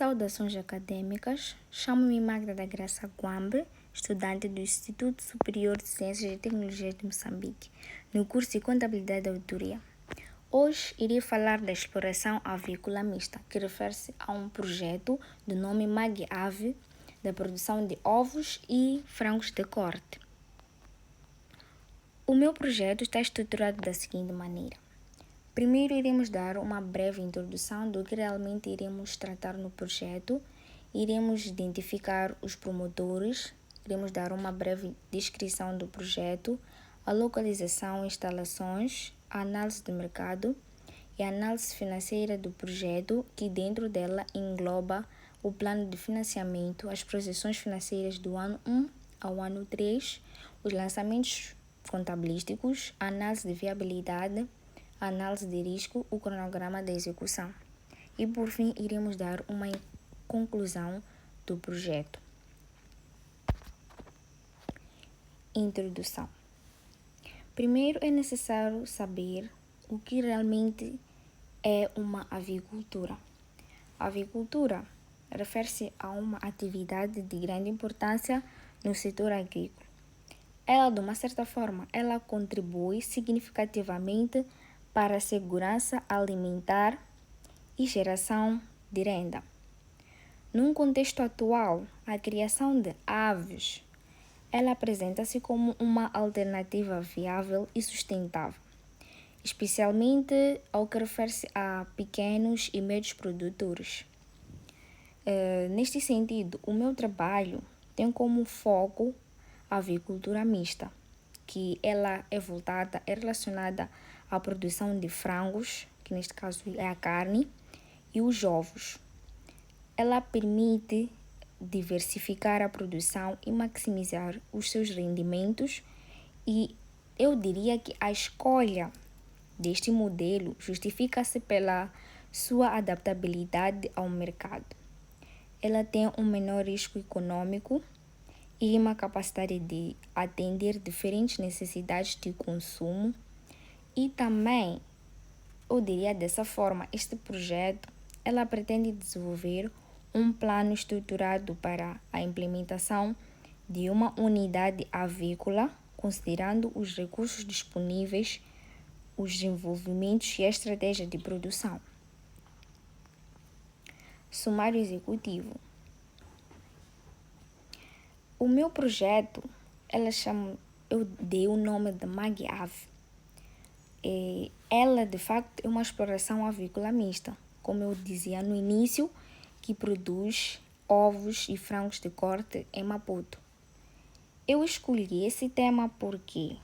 Saudações acadêmicas, chamo-me Magda da Graça Guambe, estudante do Instituto Superior de Ciências e Tecnologias de Moçambique, no curso de Contabilidade e Auditoria. Hoje irei falar da exploração avícola mista, que refere-se a um projeto do nome MAG-AVE, da produção de ovos e frangos de corte. O meu projeto está estruturado da seguinte maneira. Primeiro, iremos dar uma breve introdução do que realmente iremos tratar no projeto, iremos identificar os promotores, iremos dar uma breve descrição do projeto, a localização, instalações, a análise de mercado e a análise financeira do projeto, que dentro dela engloba o plano de financiamento, as projeções financeiras do ano 1 ao ano 3, os lançamentos contabilísticos, a análise de viabilidade, a análise de risco, o cronograma da execução. E por fim, iremos dar uma conclusão do projeto. Introdução. Primeiro é necessário saber o que realmente é uma avicultura. A avicultura refere-se a uma atividade de grande importância no setor agrícola. Ela, de uma certa forma, ela contribui significativamente para a segurança alimentar e geração de renda. Num contexto atual, a criação de aves, ela apresenta-se como uma alternativa viável e sustentável, especialmente ao que refere-se a pequenos e médios produtores. Neste sentido, o meu trabalho tem como foco a avicultura mista, que ela é relacionada à produção de frangos, que neste caso é a carne, e os ovos. Ela permite diversificar a produção e maximizar os seus rendimentos, e eu diria que a escolha deste modelo justifica-se pela sua adaptabilidade ao mercado. Ela tem um menor risco econômico e uma capacidade de atender diferentes necessidades de consumo. E também, eu diria dessa forma, este projeto ela pretende desenvolver um plano estruturado para a implementação de uma unidade avícola, considerando os recursos disponíveis, os desenvolvimentos e a estratégia de produção. Sumário executivo. O meu projeto, eu dei o nome de MAG-AVE. Ela, de facto, é uma exploração avícola mista, como eu dizia no início, que produz ovos e frangos de corte em Maputo. Eu escolhi esse tema porque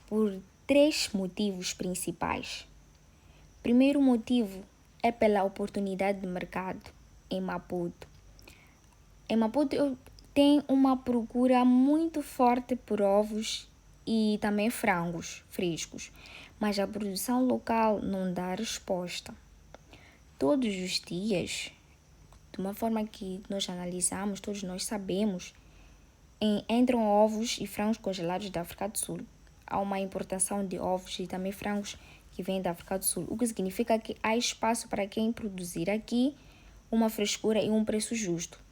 por 3 motivos principais. Primeiro motivo é pela oportunidade de mercado em Maputo. Em Maputo tem uma procura muito forte por ovos e também frangos frescos, mas a produção local não dá resposta. Todos os dias, de uma forma que nós analisamos, todos nós sabemos, entram ovos e frangos congelados da África do Sul. Há uma importação de ovos e também frangos que vêm da África do Sul, o que significa que há espaço para quem produzir aqui uma frescura e um preço justo.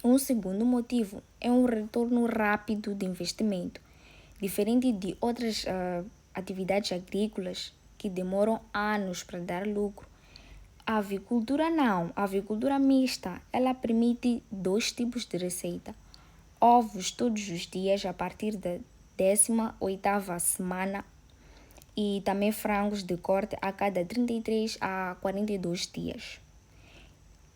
Um segundo motivo é um retorno rápido de investimento, diferente de outras atividades agrícolas que demoram anos para dar lucro. A avicultura não. A avicultura mista, ela permite 2 tipos de receita. Ovos todos os dias a partir da 18ª semana e também frangos de corte a cada 33 a 42 dias.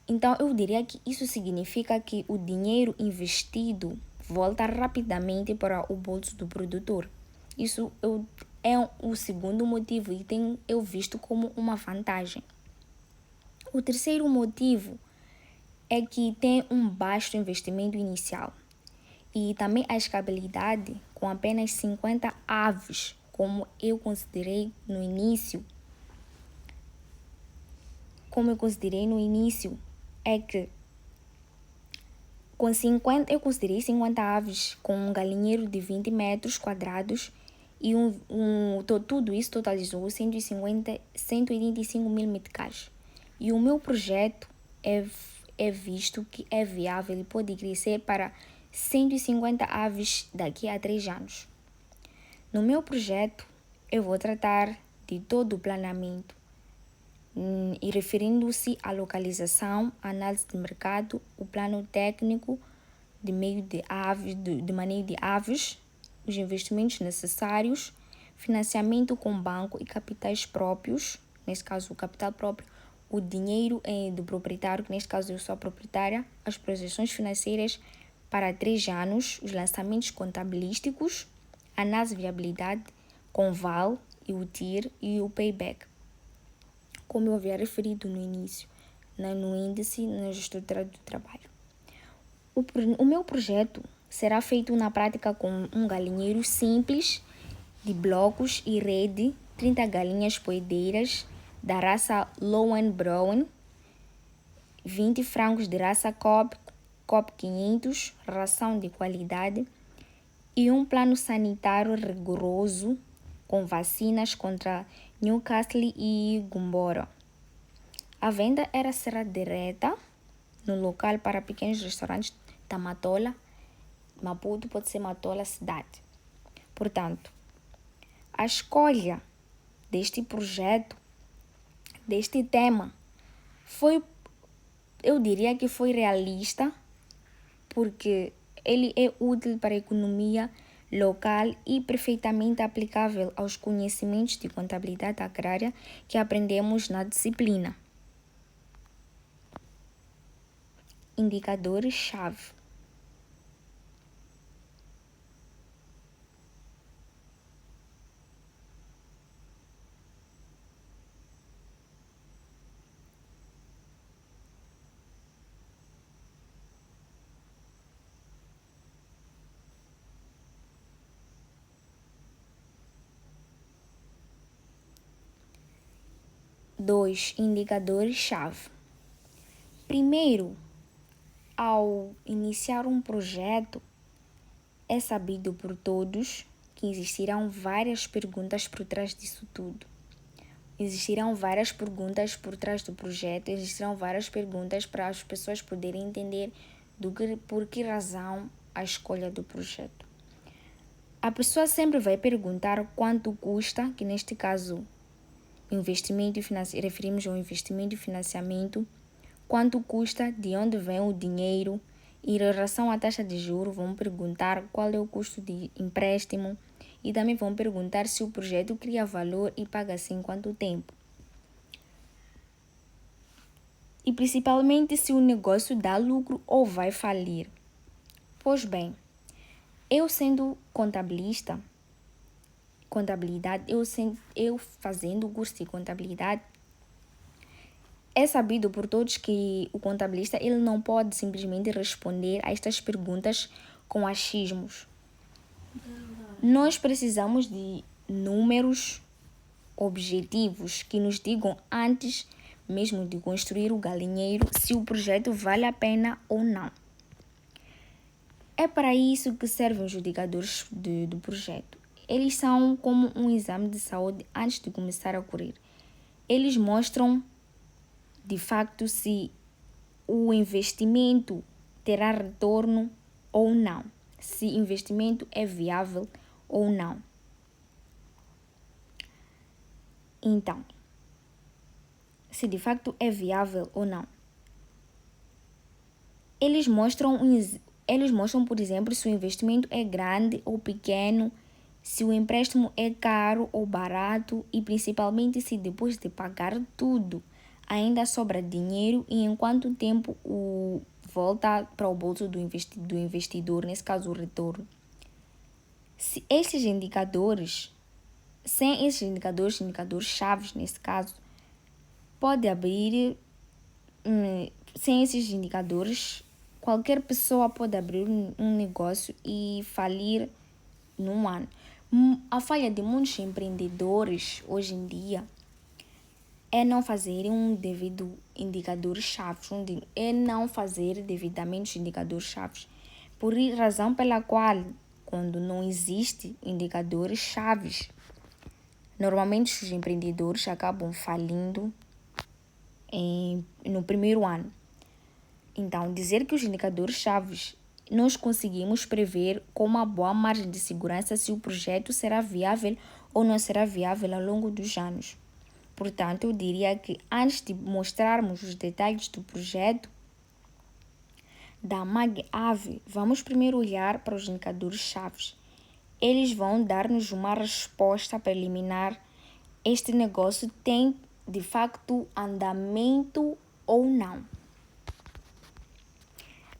Então, eu diria que isso significa que o dinheiro investido volta rapidamente para o bolso do produtor. Isso é o segundo motivo e eu visto como uma vantagem. O terceiro motivo é que tem um baixo investimento inicial e também a escalabilidade com apenas 50 aves, como eu considerei no início, é que eu considerei 50 aves com um galinheiro de 20 metros quadrados e tudo isso totalizou 185 mil meticais. E o meu projeto é visto que é viável e pode crescer para 150 aves daqui a 3 anos. No meu projeto, eu vou tratar de todo o planeamento, e referindo-se à localização, análise de mercado, o plano técnico de meio de aves, de manejo de aves, os investimentos necessários, financiamento com banco e capitais próprios, neste caso o capital próprio, o dinheiro do proprietário, que neste caso eu sou a proprietária, as projeções financeiras para 3 anos, os lançamentos contabilísticos, análise de viabilidade, conval e o TIR e o payback. Como eu havia referido no início, no índice, na estrutura do trabalho. O meu projeto será feito na prática com um galinheiro simples de blocos e rede, 30 galinhas poedeiras da raça Lowenbrown, 20 frangos de raça Cobb 500, ração de qualidade e um plano sanitário rigoroso com vacinas contra Newcastle e Gumboro. A venda será direta no local para pequenos restaurantes da Matola, Maputo, pode ser Matola cidade. Portanto, a escolha deste projeto, deste tema, eu diria que foi realista, porque ele é útil para a economia local e perfeitamente aplicável aos conhecimentos de contabilidade agrária que aprendemos na disciplina. Indicadores-chave. Dois indicadores-chave. Primeiro, ao iniciar um projeto, é sabido por todos que existirão várias perguntas por trás disso tudo. Existirão várias perguntas por trás do projeto, existirão várias perguntas para as pessoas poderem entender por que razão a escolha do projeto. A pessoa sempre vai perguntar quanto custa, que neste caso referimos ao investimento e financiamento, quanto custa, de onde vem o dinheiro, e em relação à taxa de juros vão perguntar qual é o custo de empréstimo e também vão perguntar se o projeto cria valor e paga-se em quanto tempo. E principalmente se o negócio dá lucro ou vai falir. Pois bem, eu sendo contabilidade, eu fazendo o curso de contabilidade, é sabido por todos que o contabilista ele não pode simplesmente responder a estas perguntas com achismos. Nós precisamos de números objetivos que nos digam antes mesmo de construir o galinheiro se o projeto vale a pena ou não. É para isso que servem os indicadores do projeto. Eles são como um exame de saúde antes de começar a correr. Eles mostram de facto se o investimento terá retorno ou não, se o investimento é viável ou não. Então, se de facto é viável ou não. Eles mostram, por exemplo, se o investimento é grande ou pequeno, se o empréstimo é caro ou barato e principalmente se depois de pagar tudo ainda sobra dinheiro e em quanto tempo volta para o bolso do investidor, nesse caso o retorno. Sem esses indicadores chaves nesse caso, sem esses indicadores, qualquer pessoa pode abrir um negócio e falir num ano. A falha de muitos empreendedores hoje em dia é não fazerem um devido indicador-chave, é não fazer devidamente os indicadores-chave. Por razão pela qual, quando não existem indicadores chaves. Normalmente os empreendedores acabam falindo no primeiro ano. Então, dizer que os indicadores chaves nós conseguimos prever com uma boa margem de segurança se o projeto será viável ou não será viável ao longo dos anos. Portanto, eu diria que antes de mostrarmos os detalhes do projeto da MAG-AVE, vamos primeiro olhar para os indicadores chaves. Eles vão dar-nos uma resposta preliminar. Este negócio tem, de facto, andamento ou não.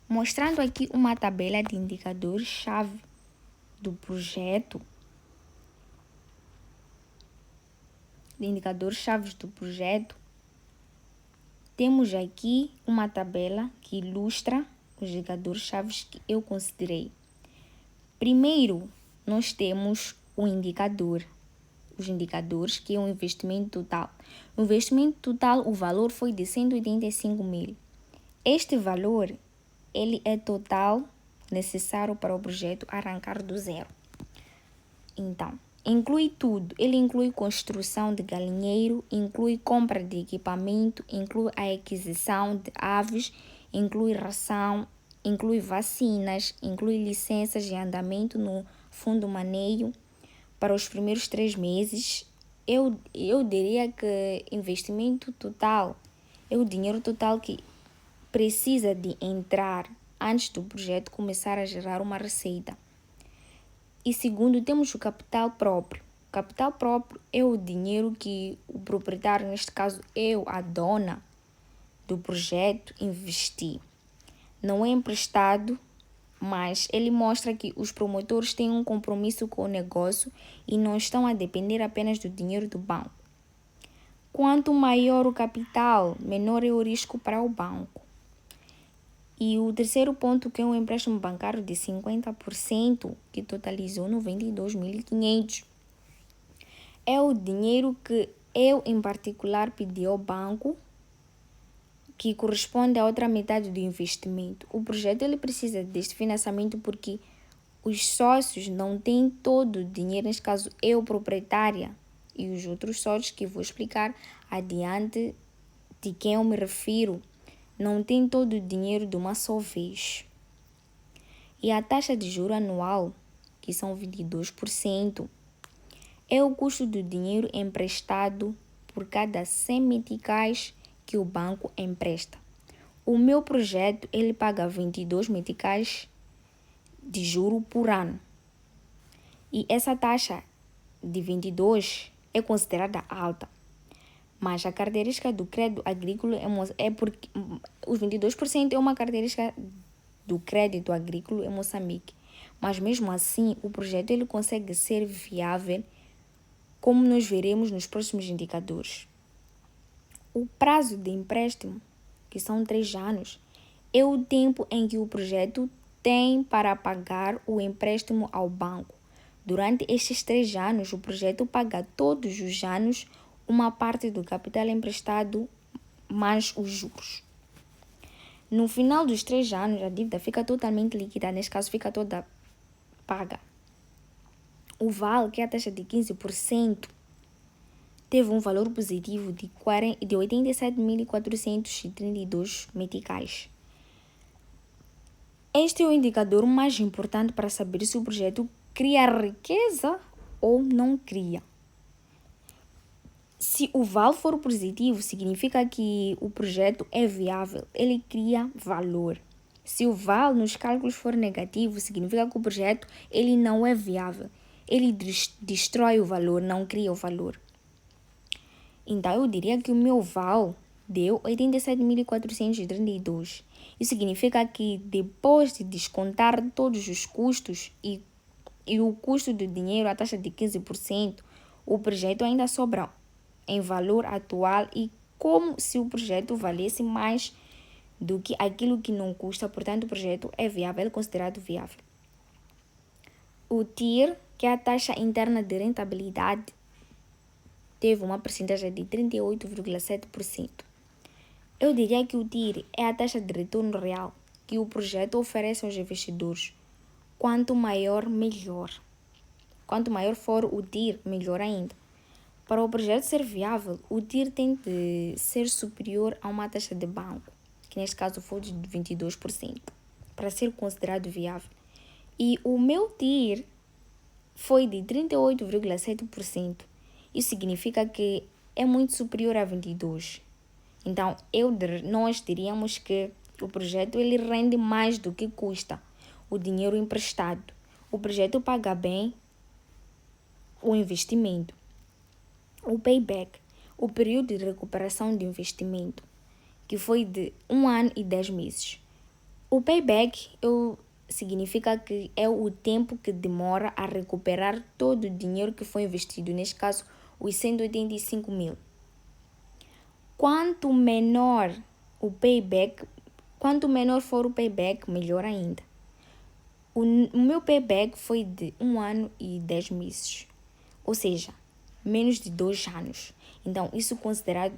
Mostrando aqui uma tabela de indicadores-chave do projeto. Temos aqui uma tabela que ilustra os indicadores-chave que eu considerei. Primeiro, nós temos o indicador. Os indicadores que é o investimento total. O investimento total, o valor foi de 185 mil. Este valor ele é total necessário para o projeto arrancar do zero. Então, inclui tudo. Ele inclui construção de galinheiro, inclui compra de equipamento, inclui a aquisição de aves, inclui ração, inclui vacinas, inclui licenças de andamento no fundo maneio para os primeiros 3 meses. Eu diria que investimento total é o dinheiro total que precisa de entrar antes do projeto começar a gerar uma receita. E segundo, temos o capital próprio. O capital próprio é o dinheiro que o proprietário, neste caso eu, a dona do projeto, investi. Não é emprestado, mas ele mostra que os promotores têm um compromisso com o negócio e não estão a depender apenas do dinheiro do banco. Quanto maior o capital, menor é o risco para o banco. E o terceiro ponto, que é um empréstimo bancário de 50%, que totalizou 92.500. É o dinheiro que eu, em particular, pedi ao banco, que corresponde à outra metade do investimento. O projeto ele precisa deste financiamento porque os sócios não têm todo o dinheiro, neste caso eu, proprietária, e os outros sócios, que vou explicar adiante de quem eu me refiro, não tem todo o dinheiro de uma só vez. E a taxa de juro anual, que são 22%, é o custo do dinheiro emprestado por cada 100 meticais que o banco empresta. O meu projeto, ele paga 22 meticais de juro por ano. E essa taxa de 22 é considerada alta. Mas a característica do crédito agrícola é porque os 22% é uma característica do crédito agrícola em Moçambique. Mas mesmo assim, o projeto ele consegue ser viável, como nós veremos nos próximos indicadores. O prazo de empréstimo, que são 3 anos, é o tempo em que o projeto tem para pagar o empréstimo ao banco. Durante estes 3 anos, o projeto paga todos os anos uma parte do capital emprestado mais os juros. No final dos 3 anos, a dívida fica totalmente liquidada, neste caso fica toda paga. O VAL, que é a taxa de 15%, teve um valor positivo de 87.432 meticais. Este é o indicador mais importante para saber se o projeto cria riqueza ou não cria. Se o VAL for positivo, significa que o projeto é viável, ele cria valor. Se o VAL nos cálculos for negativo, significa que o projeto ele não é viável, ele destrói o valor, não cria o valor. Então, eu diria que o meu VAL deu 87.432. Isso significa que depois de descontar todos os custos e o custo do dinheiro, a taxa de 15%, o projeto ainda sobra em valor atual e como se o projeto valesse mais do que aquilo que não custa, portanto o projeto é viável, é considerado viável. O TIR, que é a taxa interna de rentabilidade, teve uma percentagem de 38,7%. Eu diria que o TIR é a taxa de retorno real que o projeto oferece aos investidores. quanto maior, melhor. Quanto maior for o TIR, melhor ainda. Para o projeto ser viável, o TIR tem de ser superior a uma taxa de banco, que neste caso foi de 22%, para ser considerado viável. E o meu TIR foi de 38,7%. Isso significa que é muito superior a 22%. Então, nós diríamos que o projeto ele rende mais do que custa o dinheiro emprestado. O projeto paga bem o investimento. O payback, o período de recuperação do investimento, que foi de 1 ano e 10 meses. O payback significa que é o tempo que demora a recuperar todo o dinheiro que foi investido, neste caso, os 185 mil. Quanto menor for o payback, melhor ainda. O meu payback foi de 1 ano e 10 meses, ou seja, menos de 2 anos. Então, isso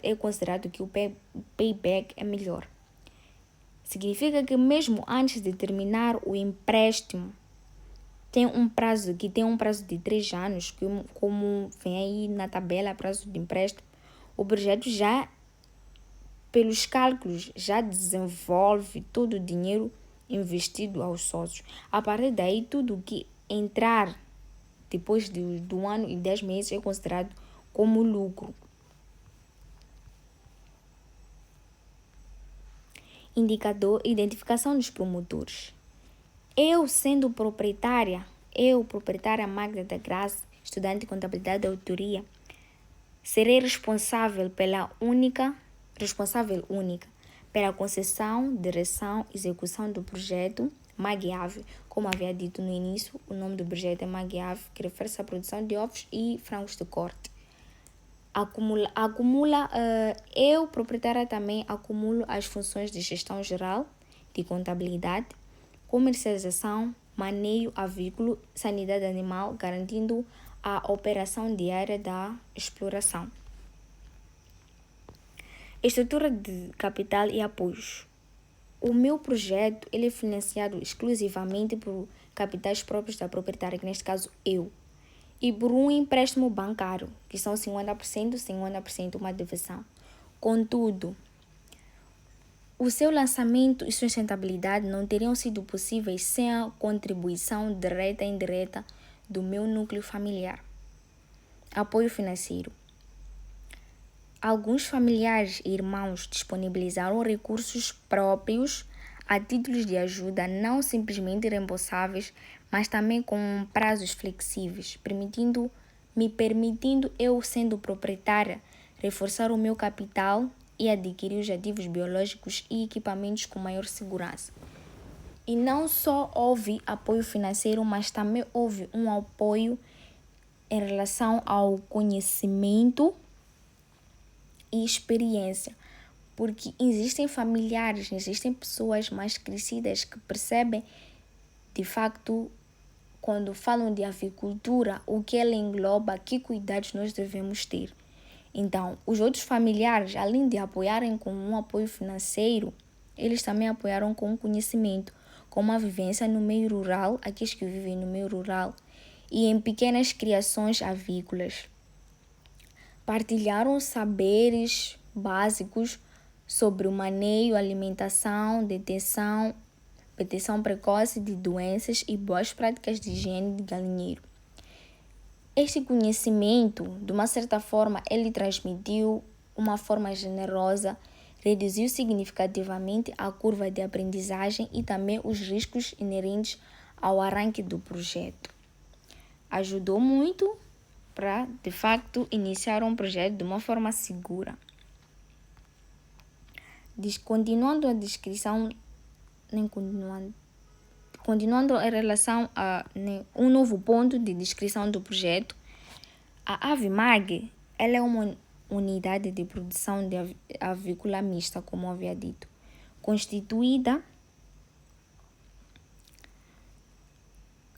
é considerado que o payback é melhor. Significa que mesmo antes de terminar o empréstimo, tem um prazo de 3 anos, como vem aí na tabela, prazo de empréstimo, o projeto já, pelos cálculos, já desenvolve todo o dinheiro investido aos sócios. A partir daí, tudo que entrar depois do ano e 10 meses é considerado como lucro. Indicador: identificação dos promotores. Eu, proprietária Magda da Graça, estudante de contabilidade de autoria, serei responsável única pela concessão, direção e execução do projeto MAGIAV. Como havia dito no início, o nome do projeto é MAGIAV, que refere-se à produção de ovos e frangos de corte. Eu, proprietária, também acumulo as funções de gestão geral, de contabilidade, comercialização, manejo avícola, sanidade animal, garantindo a operação diária da exploração. Estrutura de capital e apoios. O meu projeto ele é financiado exclusivamente por capitais próprios da proprietária, que neste caso eu, e por um empréstimo bancário, que são 50%, uma divisão. Contudo, o seu lançamento e sustentabilidade não teriam sido possíveis sem a contribuição direta e indireta do meu núcleo familiar. Apoio financeiro. Alguns familiares e irmãos disponibilizaram recursos próprios a títulos de ajuda não simplesmente reembolsáveis, mas também com prazos flexíveis, me permitindo eu, sendo proprietária, reforçar o meu capital e adquirir os ativos biológicos e equipamentos com maior segurança. E não só houve apoio financeiro, mas também houve um apoio em relação ao conhecimento e experiência, porque existem familiares, existem pessoas mais crescidas que percebem, de facto, quando falam de avicultura, o que ela engloba, que cuidados nós devemos ter. Então, os outros familiares, além de apoiarem com um apoio financeiro, eles também apoiaram com conhecimento, com uma vivência no meio rural, aqueles que vivem no meio rural, e em pequenas criações avícolas. Partilharam saberes básicos sobre o manejo, alimentação, detecção precoce de doenças e boas práticas de higiene de galinheiro. Este conhecimento, de uma certa forma, ele transmitiu uma forma generosa, reduziu significativamente a curva de aprendizagem e também os riscos inerentes ao arranque do projeto. Ajudou muito para, de facto, iniciar um projeto de uma forma segura. Continuando a descrição, continuando em relação a um novo ponto de descrição do projeto, a AVMAG ela é uma unidade de produção de avícola mista, como havia dito,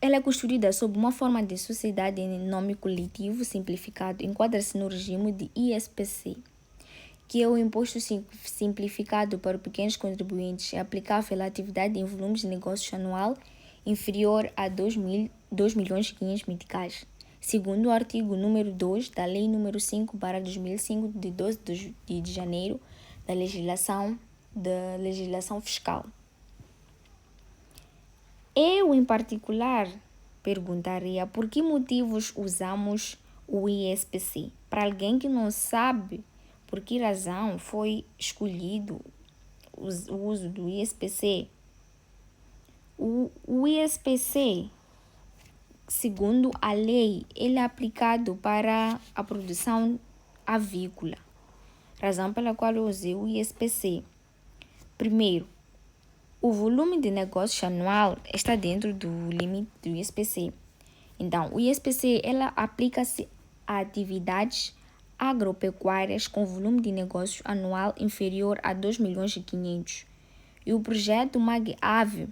Ela é constituída sob uma forma de sociedade em nome coletivo simplificado, enquadra-se no regime de ISPC, que é o imposto simplificado para pequenos contribuintes, é aplicável à atividade em volumes de negócios anual inferior a 2.500.000 meticais, segundo o artigo número 2 da Lei número 5/2005, de 12 de janeiro, da legislação fiscal. Eu, em particular, perguntaria por que motivos usamos o ISPC. Para alguém que não sabe por que razão foi escolhido o uso do ISPC, o ISPC, segundo a lei, ele é aplicado para a produção avícola, razão pela qual eu usei o ISPC. Primeiro, o volume de negócios anual está dentro do limite do ISPC. Então, o ISPC ela aplica-se a atividades agropecuárias com volume de negócio anual inferior a 2.500.000. E o projeto MAG-AVE,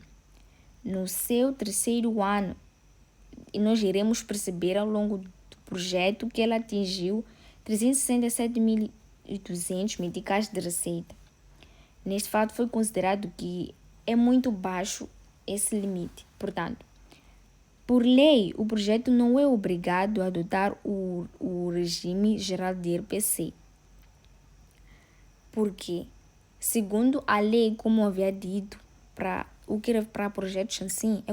no seu terceiro ano, e nós iremos perceber ao longo do projeto que ela atingiu 367.200 meticais de receita. Neste fato, foi considerado que é muito baixo esse limite. Portanto, por lei, o projeto não é obrigado a adotar o regime geral de IRPC. Porque, segundo a lei, como havia dito, para projetos assim,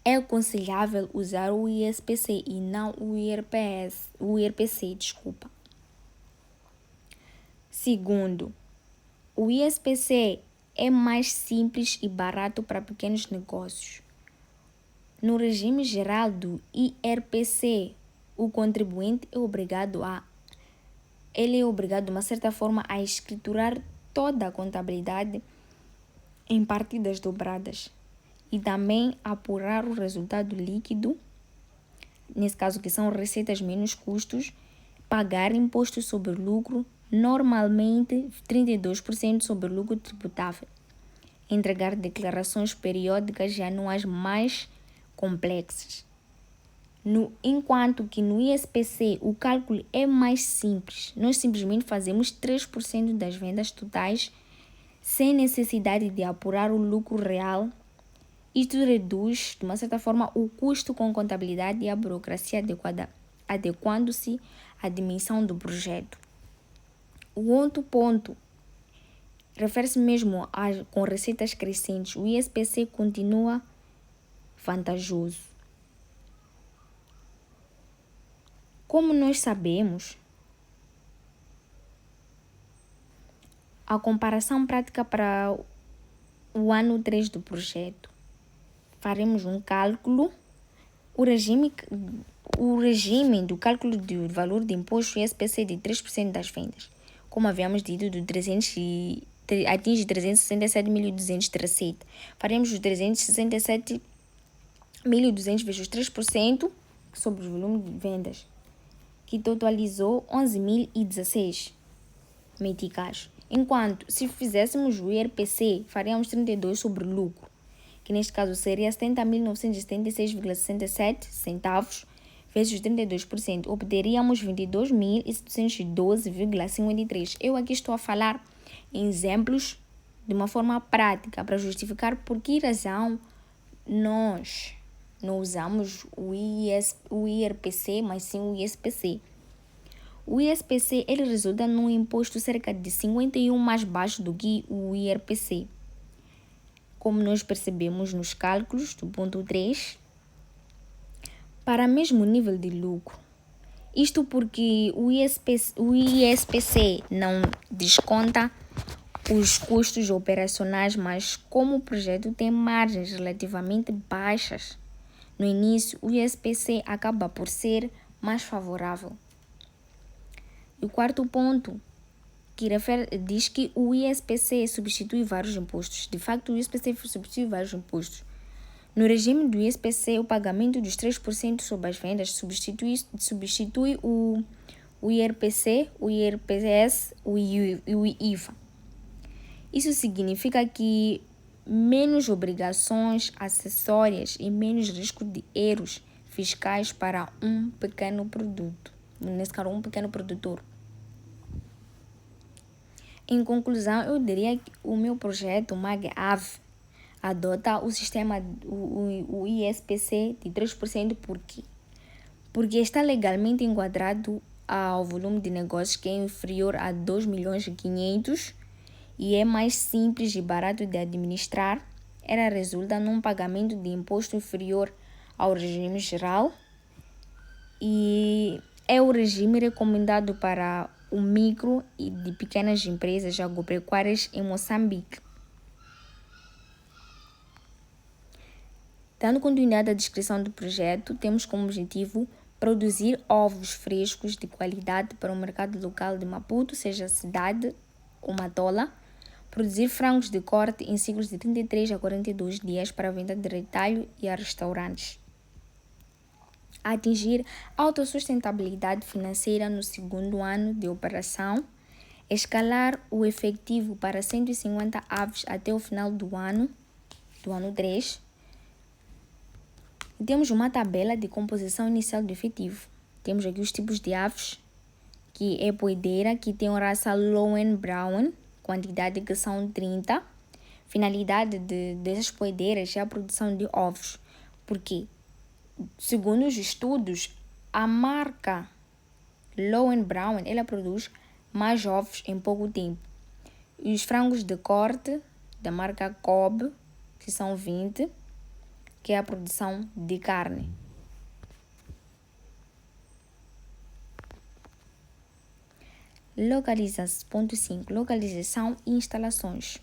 é aconselhável usar o ISPC e não o IRPC. Segundo, o ISPC é mais simples e barato para pequenos negócios. No regime geral do IRPC, o contribuinte é obrigado, de uma certa forma, a escriturar toda a contabilidade em partidas dobradas e também apurar o resultado líquido, nesse caso que são receitas menos custos, pagar imposto sobre lucro, normalmente 32% sobre o lucro tributável, entregar declarações periódicas e anuais mais complexas. Enquanto que no ISPC o cálculo é mais simples. Nós simplesmente fazemos 3% das vendas totais sem necessidade de apurar o lucro real. Isto reduz, de uma certa forma, o custo com contabilidade e a burocracia adequando-se à dimensão do projeto. O outro ponto refere-se mesmo com receitas crescentes. O ISPC continua vantajoso. Como nós sabemos, a comparação prática para o ano 3 do projeto, faremos um cálculo, o regime do cálculo do valor de imposto ISPC de 3% das vendas. Como havíamos dito, atinge 367.200 de receita. Faremos os 367.200 vezes 3% sobre o volume de vendas, que totalizou 11.016 meticais. Enquanto, se fizéssemos o IRPC, faríamos 32 sobre o lucro, que neste caso seria 70.976,67 centavos, vezes 32%, obteríamos 22.712,53. Eu aqui estou a falar em exemplos de uma forma prática para justificar por que razão nós não usamos o IRPC, mas sim o ISPC. O ISPC ele resulta num imposto cerca de 51 mais baixo do que o IRPC. Como nós percebemos nos cálculos do ponto 3, para mesmo nível de lucro. Isto porque o ISPC não desconta os custos operacionais, mas como o projeto tem margens relativamente baixas, no início o ISPC acaba por ser mais favorável. E o quarto ponto diz que o ISPC substitui vários impostos. De facto, o ISPC substitui vários impostos. No regime do ISPC, o pagamento dos 3% sobre as vendas substitui o IRPC, o IRPS e o IVA. Isso significa que menos obrigações acessórias e menos risco de erros fiscais para um pequeno produto, nesse caso, um pequeno produtor. Em conclusão, eu diria que o meu projeto MAG-AVE adota o sistema, o ISPC de 3%. Por quê? Porque está legalmente enquadrado ao volume de negócios que é inferior a 2 milhões e 500 e é mais simples e barato de administrar. Ela resulta num pagamento de imposto inferior ao regime geral e é o regime recomendado para o micro e de pequenas empresas agropecuárias em Moçambique. Dando continuidade à descrição do projeto, temos como objetivo produzir ovos frescos de qualidade para o mercado local de Maputo, seja cidade ou Matola, produzir frangos de corte em ciclos de 33 a 42 dias para venda de retalho e a restaurantes. Atingir autossustentabilidade financeira no segundo ano de operação, escalar o efetivo para 150 aves até o final do ano 3. Temos uma tabela de composição inicial do efetivo. Temos aqui os tipos de aves, que é poedeira, que tem a raça Lowen-Brown, quantidade que são 30. Finalidade dessas poedeiras é a produção de ovos, porque, segundo os estudos, a marca Lowen-Brown ela produz mais ovos em pouco tempo. E os frangos de corte da marca Cobb, que são 20, que é a produção de carne. Ponto 5. Localização e instalações.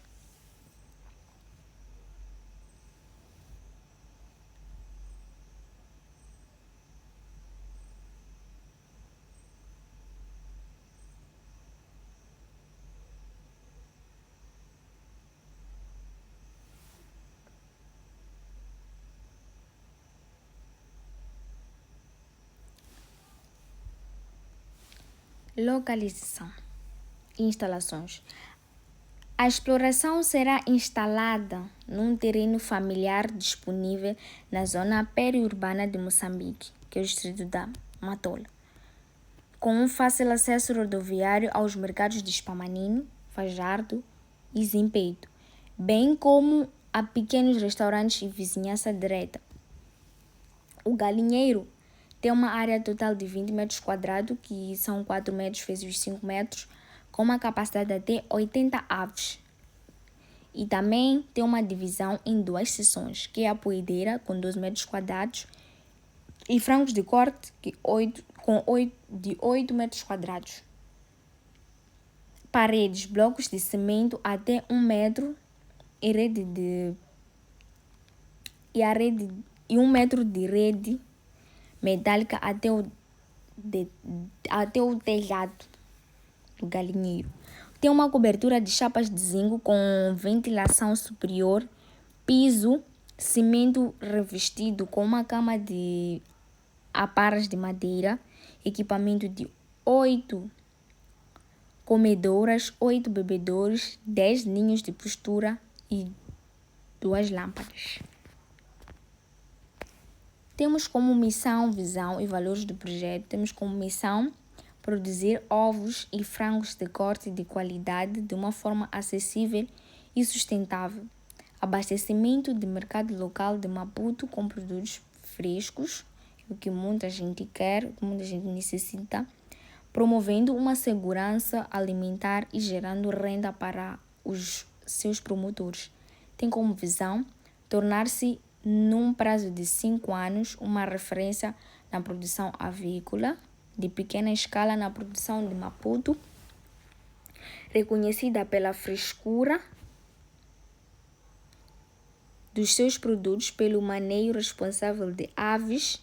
Localização e instalações. A exploração será instalada num terreno familiar disponível na zona periurbana de Moçambique, que é o distrito da Matola, com um fácil acesso rodoviário aos mercados de Espamanino, Fajardo e Zimpeito, bem como a pequenos restaurantes e vizinhança direta. O galinheiro tem uma área total de 20 metros quadrados, que são 4 metros vezes os 5 metros, com uma capacidade de até 80 aves. E também tem uma divisão em 2 seções, que é a poedeira, com 12 metros quadrados, e frangos de corte, de 8 metros quadrados. Paredes, blocos de cimento até 1 metro e 1 metro de rede metálica até o telhado do galinheiro. Tem uma cobertura de chapas de zinco com ventilação superior, piso, cimento revestido com uma cama de aparas de madeira, equipamento de 8 comedoras, 8 bebedouros, 10 ninhos de postura e 2 lâmpadas. Temos como missão, visão e valores do projeto, temos como missão produzir ovos e frangos de corte de qualidade de uma forma acessível e sustentável. Abastecimento de mercado local de Maputo com produtos frescos, o que muita gente quer, o que muita gente necessita, promovendo uma segurança alimentar e gerando renda para os seus promotores. Tem como visão tornar-se, num prazo de 5 anos, uma referência na produção avícola de pequena escala na produção de Maputo, reconhecida pela frescura dos seus produtos, pelo manejo responsável de aves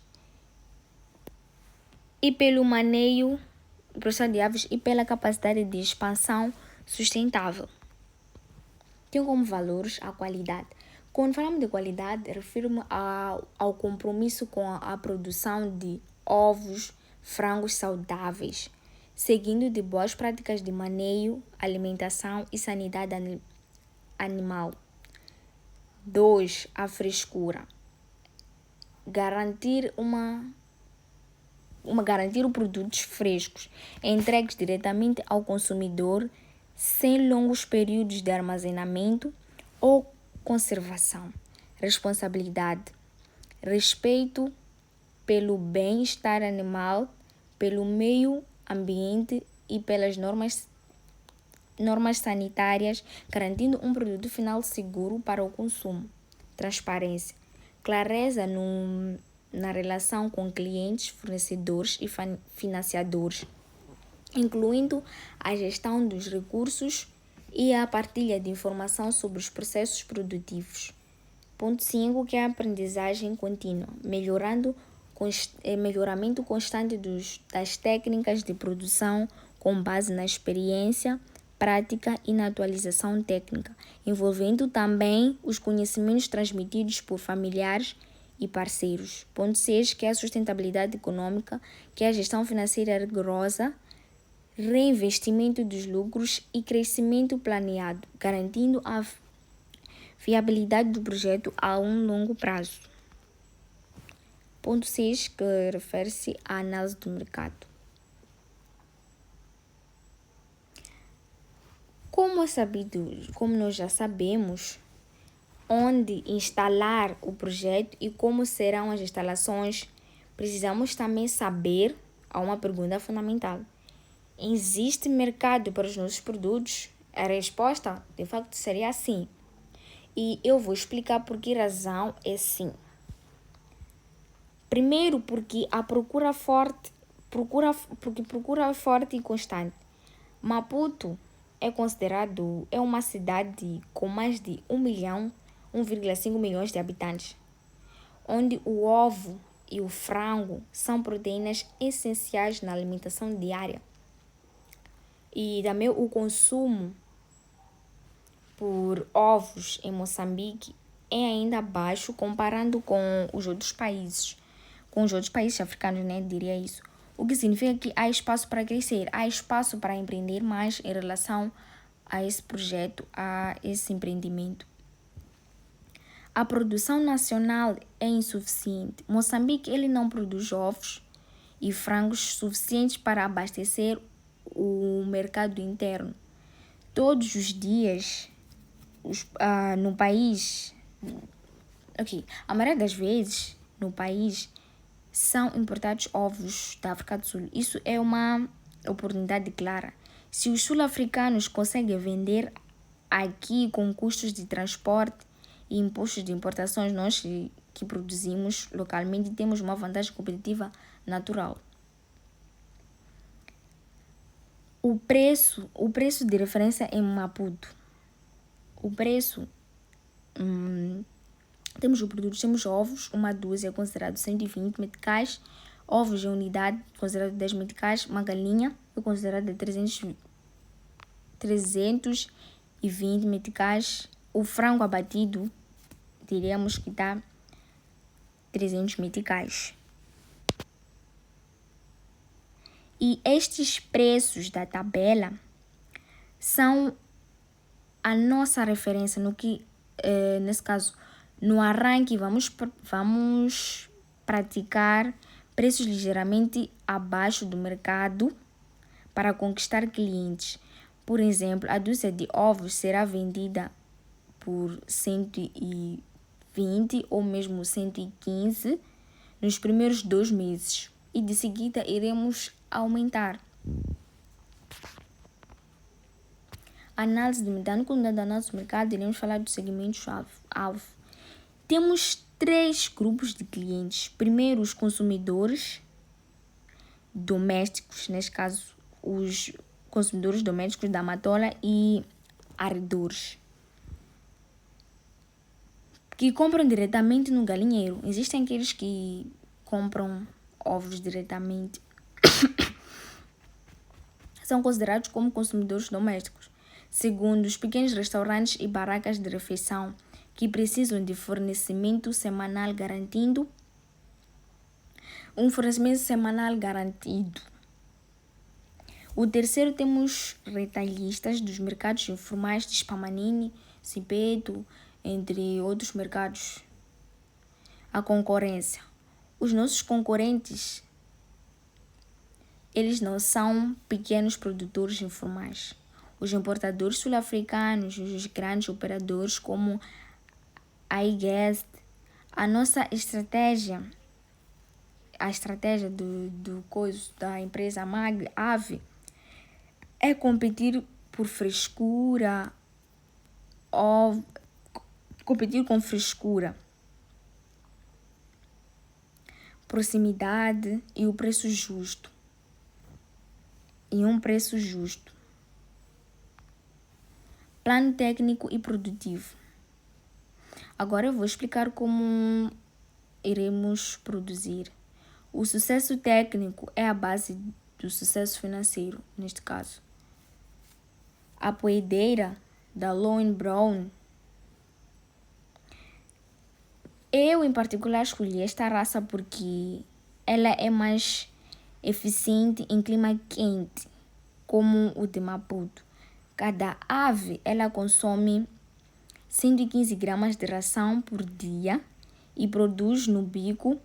e pelo manejo de aves e pela capacidade de expansão sustentável. Tem como valores a qualidade. Quando falamos de qualidade, refiro-me ao compromisso com a produção de ovos, frangos saudáveis, seguindo de boas práticas de manejo, alimentação e sanidade animal. 2. A frescura. Garantir produtos frescos, entregues diretamente ao consumidor, sem longos períodos de armazenamento ou conservação, responsabilidade, respeito pelo bem-estar animal, pelo meio ambiente e pelas normas sanitárias, garantindo um produto final seguro para o consumo. Transparência, clareza na relação com clientes, fornecedores e financiadores, incluindo a gestão dos recursos e a partilha de informação sobre os processos produtivos. Ponto 5, que é a aprendizagem contínua, melhoramento constante das técnicas de produção com base na experiência, prática e na atualização técnica, envolvendo também os conhecimentos transmitidos por familiares e parceiros. Ponto 6, que é a sustentabilidade econômica, que é a gestão financeira rigorosa, reinvestimento dos lucros e crescimento planeado, garantindo a viabilidade do projeto a um longo prazo. Ponto 6, que refere-se à análise do mercado. Como nós já sabemos, onde instalar o projeto e como serão as instalações, precisamos também saber, há uma pergunta fundamental: existe mercado para os nossos produtos? A resposta, de facto, seria sim. E eu vou explicar por que razão é sim. Primeiro, porque a procura forte e constante. Maputo é uma cidade com mais de 1,5 milhões de habitantes, onde o ovo e o frango são proteínas essenciais na alimentação diária. E também o consumo por ovos em Moçambique é ainda baixo comparando com os outros países africanos, diria isso. O que significa que há espaço para crescer, há espaço para empreender mais em relação a esse projeto, a esse empreendimento. A produção nacional é insuficiente. Moçambique ele não produz ovos e frangos suficientes para abastecer o mercado interno. Todos os dias no país, a maioria das vezes no país são importados ovos da África do Sul. Isso é uma oportunidade clara. Se os sul-africanos conseguem vender aqui com custos de transporte e impostos de importações, nós que produzimos localmente temos uma vantagem competitiva natural. O preço de referência em Maputo. O preço, temos ovos, uma dúzia considerado 120 meticais, ovos em unidade considerado 10 meticais, uma galinha é considerada 320 meticais, o frango abatido diríamos que dá 300 meticais. E estes preços da tabela são a nossa referência no que, nesse caso, no arranque vamos praticar preços ligeiramente abaixo do mercado para conquistar clientes. Por exemplo, a dúzia de ovos será vendida por 120 ou mesmo 115 nos primeiros 2 meses e de seguida iremos aumentar. Análise de mercado. Quando da análise do mercado, iremos falar dos segmentos-alvo. Temos 3 grupos de clientes. Primeiro, os consumidores domésticos, neste caso, os consumidores domésticos da matola e arredores, que compram diretamente no galinheiro. Existem aqueles que compram ovos diretamente. São considerados como consumidores domésticos. Segundo, os pequenos restaurantes e barracas de refeição que precisam de fornecimento semanal garantido. O terceiro, temos retalhistas dos mercados informais de Spamanini, Simpeto, entre outros mercados. A concorrência. Os nossos concorrentes, eles não são pequenos produtores informais. Os importadores sul-africanos, os grandes operadores como I guess a nossa estratégia, a estratégia do coisa da empresa Ave é competir por frescura ou competir com frescura, proximidade e o preço justo. E um preço justo. Plano técnico e produtivo. Agora eu vou explicar como iremos produzir. O sucesso técnico é a base do sucesso financeiro, neste caso. A poedeira da Lowen Brown. Eu, em particular, escolhi esta raça porque ela é mais eficiente em clima quente, como o de Maputo. Cada ave ela consome 115 gramas de ração por dia e produz no pico,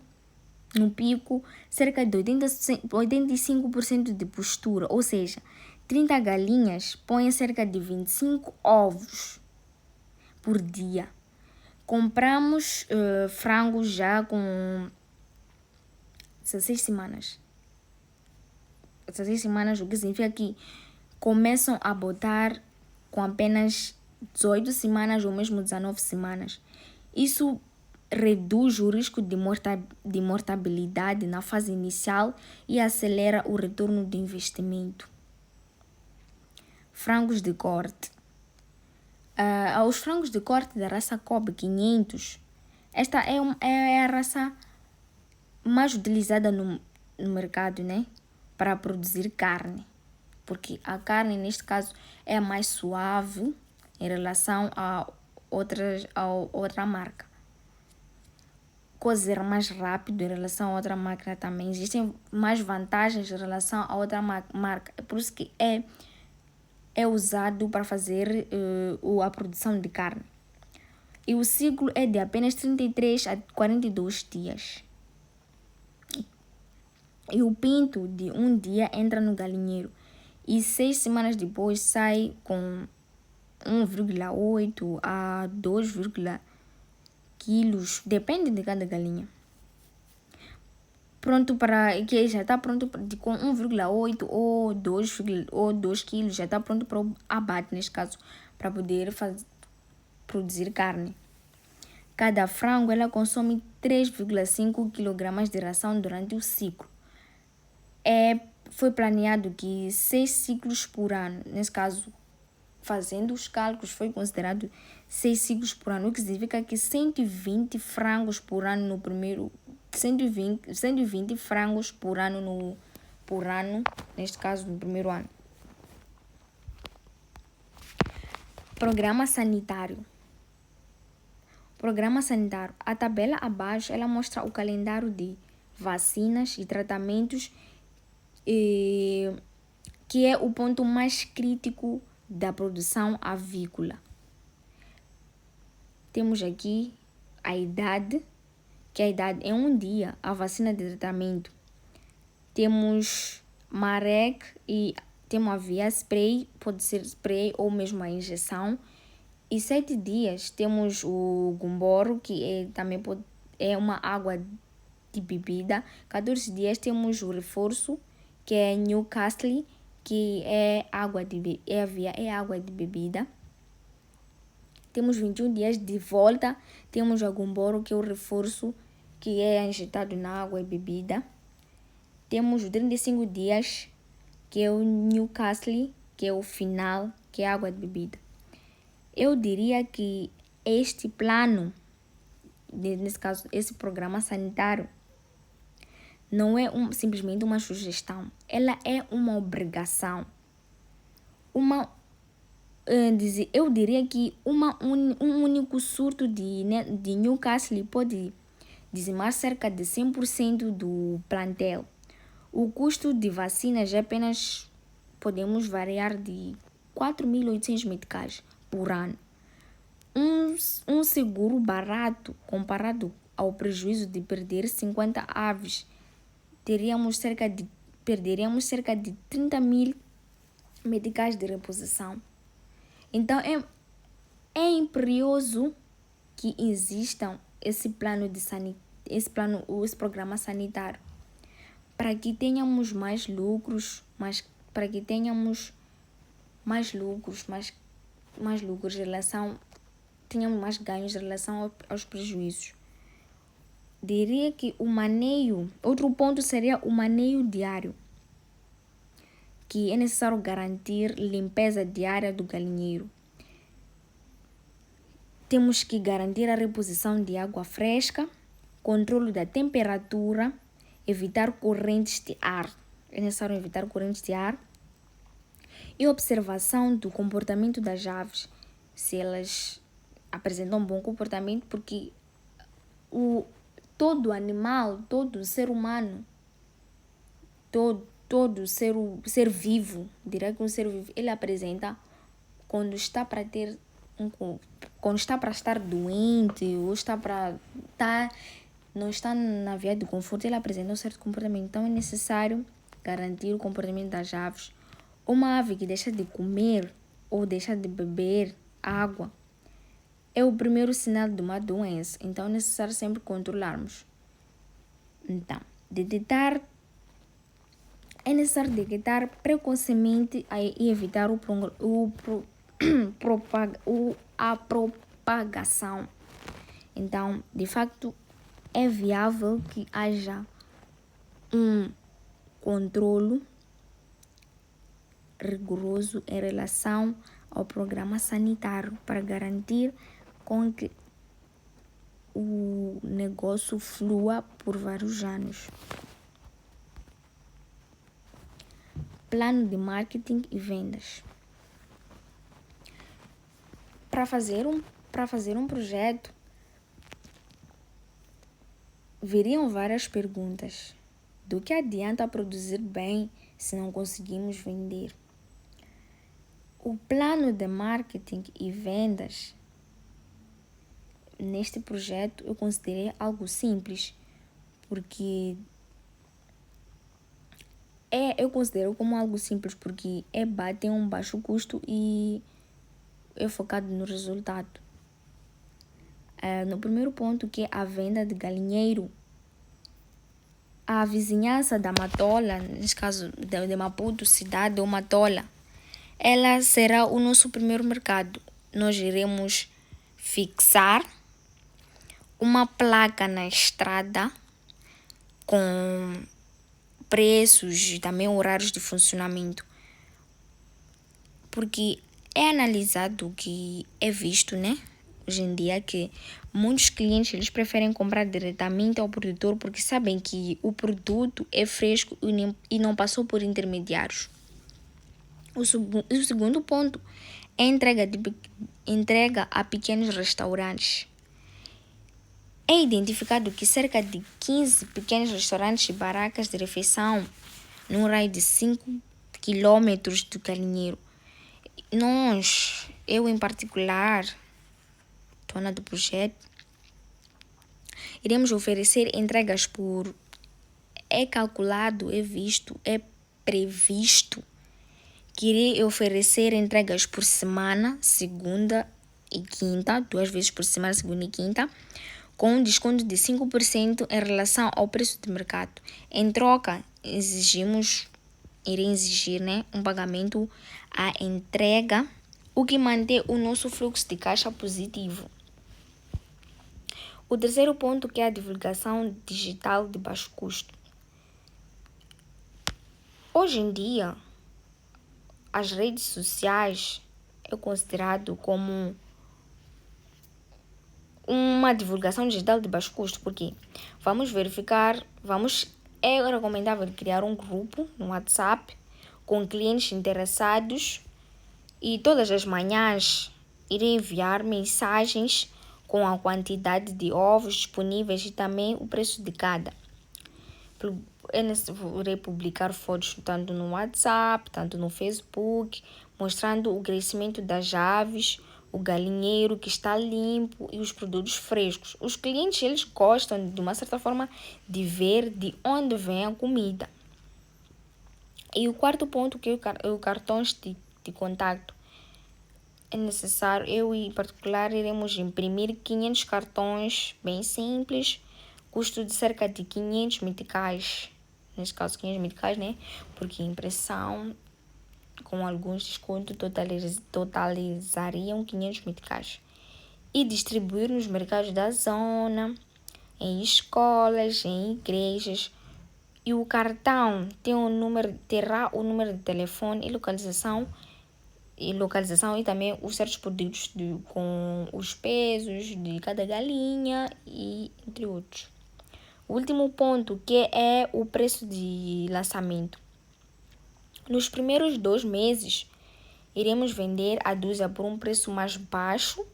cerca de 85% de postura, ou seja, 30 galinhas põem cerca de 25 ovos por dia. Compramos frangos já com 16 semanas. 16 semanas, o que significa que começam a botar com apenas 18 semanas ou mesmo 19 semanas. Isso reduz o risco de mortabilidade na fase inicial e acelera o retorno do investimento. Frangos de corte. Os frangos de corte da raça Kobe 500, esta é a raça mais utilizada no mercado, né? Para produzir carne. Porque a carne, neste caso, é mais suave em relação a outra marca. Cozer mais rápido em relação a outra máquina também. Existem mais vantagens em relação a outra marca. É por isso que é usado para fazer a produção de carne. E o ciclo é de apenas 33 a 42 dias. E o pinto de um dia entra no galinheiro e 6 semanas depois sai com 1,8 a 2 quilos, depende de cada galinha. Que já está pronto com 1,8 ou 2 quilos, já está pronto para o abate, neste caso, para poder produzir carne. Cada frango ela consome 3,5 kg de ração durante o ciclo. Foi planeado que 6 ciclos por ano, nesse caso, fazendo os cálculos, foi considerado 6 ciclos por ano, o que significa que 120 frangos por ano no primeiro, 120 frangos por ano neste caso no primeiro ano. Programa sanitário. Programa sanitário. A tabela abaixo ela mostra o calendário de vacinas e tratamentos que é o ponto mais crítico da produção avícola. Temos aqui a idade, que a idade é 1 dia, a vacina de tratamento. Temos Marek e temos a via spray, pode ser spray ou mesmo a injeção. E 7 dias temos o Gumboro, que também é uma água de bebida. 14 dias temos o reforço, que é Newcastle, que é água de bebida. Temos 21 dias de volta, temos o Gumboro, que é o reforço, que é injetado na água e bebida. Temos os 35 dias, que é o Newcastle, que é o final, que é água de bebida. Eu diria que este plano, nesse caso, esse programa sanitário, não é simplesmente uma sugestão, ela é uma obrigação. Eu diria que um único surto de Newcastle pode dizimar cerca de 100% do plantel. O custo de vacinas apenas podemos variar de 4.800 meticais por ano. Um seguro barato comparado ao prejuízo de perder 50 aves, perderíamos cerca de 30.000 meticais de reposição. Então é imperioso que exista esse programa sanitário, para que tenhamos mais lucros, para que tenhamos mais lucros, em relação, tenhamos mais ganhos em relação aos prejuízos. Diria que outro ponto seria o maneio diário, que é necessário garantir limpeza diária do galinheiro. Temos que garantir a reposição de água fresca, controle da temperatura, evitar correntes de ar. É necessário evitar correntes de ar. E observação do comportamento das aves, se elas apresentam um bom comportamento, porque todo animal, todo ser humano, todo ser vivo, diria que um ser vivo, ele apresenta quando está para estar doente ou não está na via de conforto, ele apresenta um certo comportamento. Então é necessário garantir o comportamento das aves. Uma ave que deixa de comer ou deixa de beber água é o primeiro sinal de uma doença. Então é necessário sempre controlarmos. Então, é necessário detectar precocemente e evitar a propagação. Então, de facto, é viável que haja um controlo rigoroso em relação ao programa sanitário para garantir com que o negócio flua por vários anos. Plano de marketing e vendas. Para fazer um projeto, viriam várias perguntas. Do que adianta produzir bem se não conseguimos vender? O plano de marketing e vendas neste projeto eu considerei algo simples, porque eu considero como algo simples porque tem um baixo custo e é focado no resultado. No primeiro ponto, que é a venda de galinheiro, a vizinhança da Matola, nesse caso de Maputo, cidade ou Matola, ela será o nosso primeiro mercado. Nós iremos fixar uma placa na estrada com preços e também horários de funcionamento. Porque é analisado que é visto, hoje em dia, que muitos clientes eles preferem comprar diretamente ao produtor porque sabem que o produto é fresco e não passou por intermediários. O segundo ponto é a entrega a pequenos restaurantes. É identificado que cerca de 15 pequenos restaurantes e barracas de refeição num raio de 5 quilômetros do galinheiro. Eu em particular, dona do projeto, iremos oferecer entregas é calculado, é visto, é previsto que irei oferecer entregas por semana, segunda e quinta, 2 vezes por semana, segunda e quinta, com um desconto de 5% em relação ao preço de mercado. Em troca, irei exigir um pagamento à entrega, o que mantém o nosso fluxo de caixa positivo. O terceiro ponto, que é a divulgação digital de baixo custo. Hoje em dia, as redes sociais é considerado como uma divulgação digital de baixo custo, porque é recomendável criar um grupo no WhatsApp com clientes interessados e todas as manhãs irei enviar mensagens com a quantidade de ovos disponíveis e também o preço de cada. Irei publicar fotos tanto no WhatsApp, tanto no Facebook, mostrando o crescimento das aves, o galinheiro que está limpo e os produtos frescos. Os clientes eles gostam, de uma certa forma, de ver de onde vem a comida. E o quarto ponto, que é o cartões de contato. é necessário, eu em particular, iremos imprimir 500 cartões bem simples, custo de cerca de 500 meticais, neste caso 500 meticais, né? Porque impressão com alguns descontos totalizariam 500 meticais. E distribuir nos mercados da zona, em escolas, em igrejas. E o cartão terá o número de telefone e também os certos produtos com os pesos de cada galinha e entre outros. O último ponto, que é o preço de lançamento. Nos primeiros 2 meses, iremos vender a dúzia por um preço mais baixo,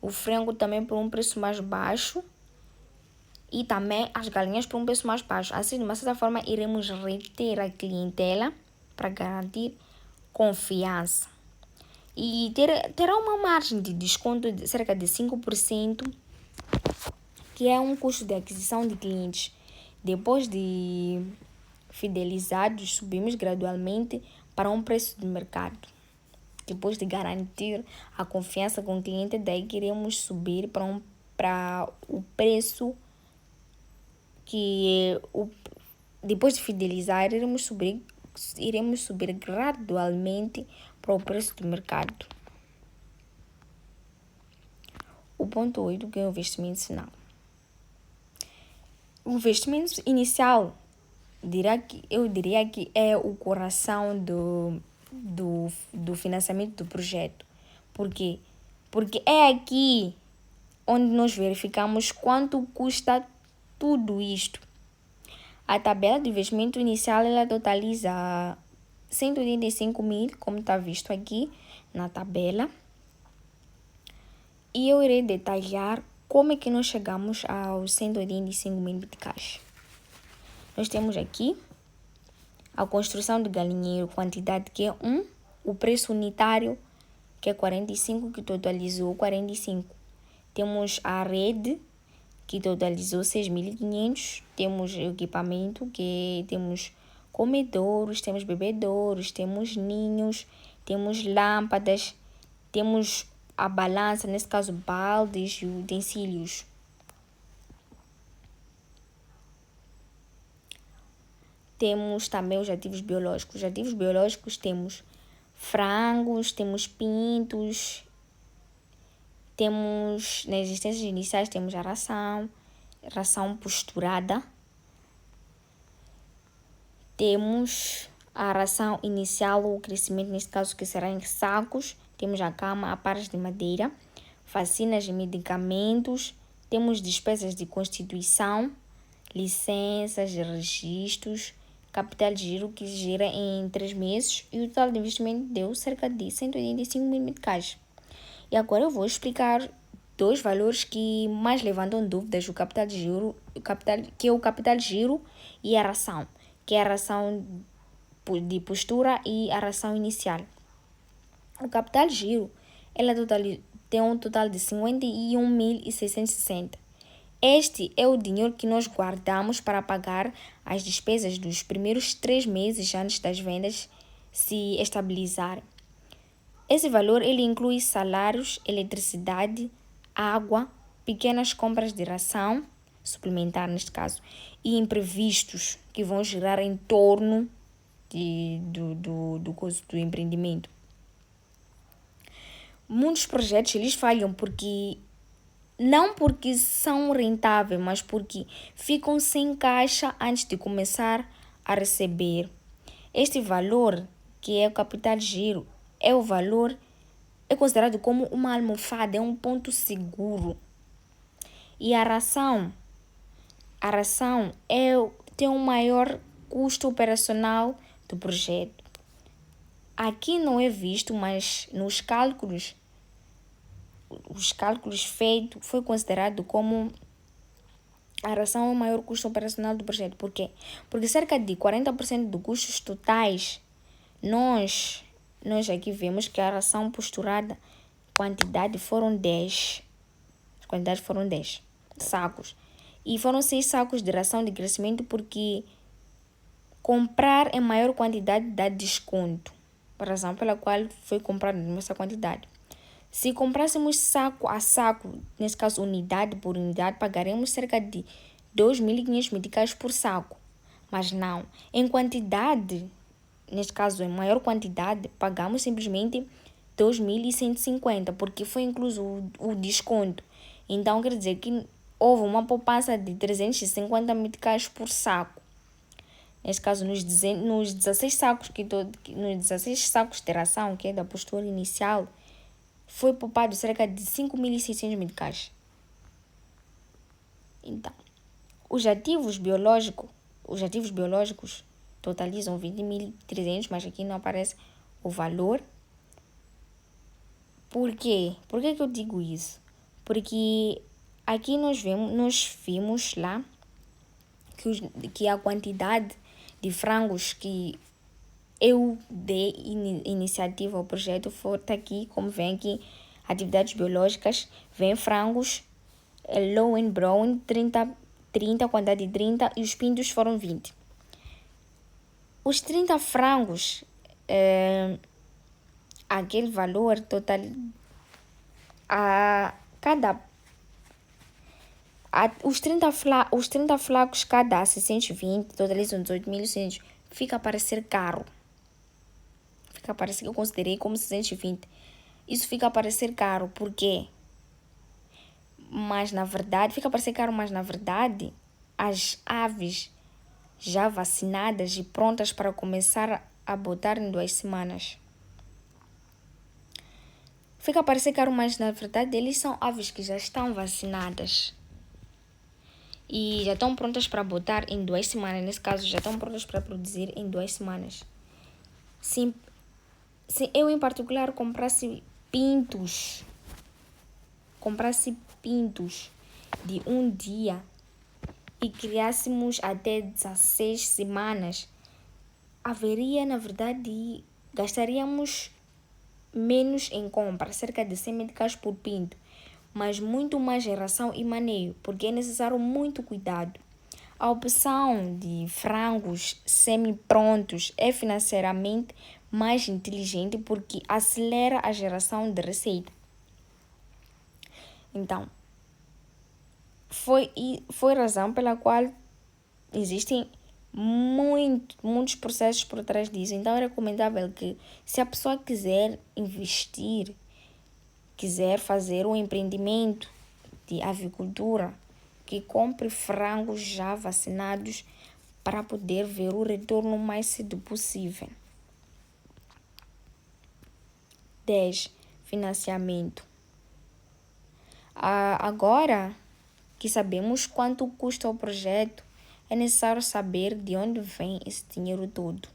o frango também por um preço mais baixo e também as galinhas por um preço mais baixo. Assim, de uma certa forma, iremos reter a clientela para garantir confiança. E terá uma margem de desconto de cerca de 5%, que é um custo de aquisição de clientes. Depois de fidelizados, subimos gradualmente para um preço de mercado. Depois de garantir a confiança com o cliente, daí que iremos subir para o preço depois de fidelizar, iremos subir gradualmente para o preço do mercado. O ponto 8, que é o investimento final. O investimento inicial, eu diria que é o coração do financiamento do projeto. Por quê? Porque é aqui onde nós verificamos quanto custa tudo isto. A tabela de investimento inicial, ela totaliza 185 mil, como está visto aqui na tabela. E eu irei detalhar como é que nós chegamos aos 185 mil meticais. Nós temos aqui a construção do galinheiro, quantidade que é 1, o preço unitário, que é 45, que totalizou 45. Temos a rede, que totalizou 6.500. Temos equipamento, que temos comedouros, temos bebedouros, temos ninhos, temos lâmpadas, temos a balança, nesse caso baldes e utensílios. Temos também os ativos biológicos. Os ativos biológicos temos frangos, temos pintos, temos, nas existências iniciais, temos a ração posturada. Temos a ração inicial, o crescimento, neste caso, que será em sacos. Temos a cama a pares de madeira, vacinas e medicamentos. Temos despesas de constituição, licenças, registros, capital de giro que gira em 3 meses e o total de investimento deu cerca de 185 mil meticais. E agora eu vou explicar 2 valores que mais levantam dúvidas: o capital de giro, que é o capital de giro, e a ração, que é a ração de postura e a ração inicial. O capital de giro, ela tem um total de 51.660. Este é o dinheiro que nós guardamos para pagar as despesas dos primeiros 3 meses antes das vendas se estabilizarem. Esse valor ele inclui salários, eletricidade, água, pequenas compras de ração, suplementar neste caso, e imprevistos que vão girar em torno do empreendimento. Muitos projetos eles falham não porque são rentáveis, mas porque ficam sem caixa antes de começar a receber. Este valor, que é o capital de giro, é considerado como uma almofada, é um ponto seguro. E a ração tem um maior custo operacional do projeto. Aqui não é visto, mas nos cálculos, os cálculos feitos, foi considerado como a ração é o maior custo operacional do projeto. Por quê? Porque cerca de 40% dos custos totais, nós aqui vemos que a ração posturada, quantidade foram 10. As quantidades foram 10 sacos. E foram 6 sacos de ração de crescimento porque comprar em maior quantidade dá desconto. Por razão pela qual foi comprado nessa quantidade. Se comprássemos saco a saco, nesse caso unidade por unidade, pagaremos cerca de 2.500 meticais por saco. Mas não, em quantidade, neste caso em maior quantidade, pagamos simplesmente 2.150, porque foi incluso o desconto. Então quer dizer que houve uma poupança de 350 meticais por saco. Neste caso, nos 16 sacos nos 16 sacos de ração, que é da postura inicial, foi poupado cerca de 5.600 meticais. Então, os ativos biológicos totalizam 20.300, mas aqui não aparece o valor. Por quê? Por que eu digo isso? Porque aqui nós vimos lá que a quantidade de frangos que eu dei iniciativa ao projeto foi aqui, como vem aqui, atividades biológicas, vem frangos, low and brown, 30, quantidade de 30, e os pintos foram 20. Os 30 frangos, aquele valor total, a cada os 30 flacos cada 620, totalizam 18.600, fica a parecer caro. Fica a parecer que eu considerei como 620. Isso fica a parecer caro, por quê? Mas na verdade, fica a parecer caro, mas na verdade, as aves já vacinadas e prontas para começar a botar em 2 semanas. Fica a parecer caro, mas na verdade eles são aves que já estão vacinadas. E já estão prontas para botar em 2 semanas. Nesse caso, já estão prontas para produzir em 2 semanas. Se eu, em particular, comprasse pintos de um dia e criássemos até 16 semanas, haveria, na verdade, gastaríamos menos em compra, cerca de 100 meticais por pinto, mas muito mais em ração e maneio, porque é necessário muito cuidado. A opção de frangos semi-prontos é financeiramente mais inteligente porque acelera a geração de receita. Então, foi razão pela qual existem muitos processos por trás disso. Então, é recomendável que, se a pessoa quiser investir, quiser fazer um empreendimento de avicultura, que compre frangos já vacinados para poder ver o retorno o mais cedo possível. 10. Financiamento. Agora que sabemos quanto custa o projeto, é necessário saber de onde vem esse dinheiro todo.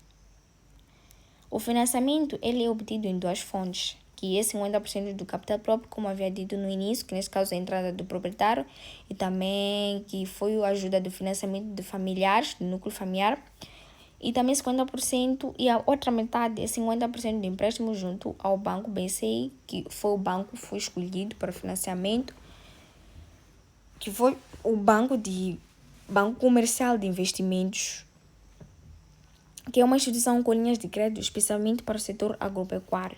O financiamento ele é obtido em 2 fontes, que é 50% do capital próprio, como havia dito no início, que nesse caso é a entrada do proprietário, e também que foi a ajuda do financiamento de familiares, do núcleo familiar, e também 50%, e a outra metade é 50% de empréstimo junto ao banco BCI, que foi foi escolhido para o financiamento, que foi o Banco Comercial de Investimentos, que é uma instituição com linhas de crédito especialmente para o setor agropecuário.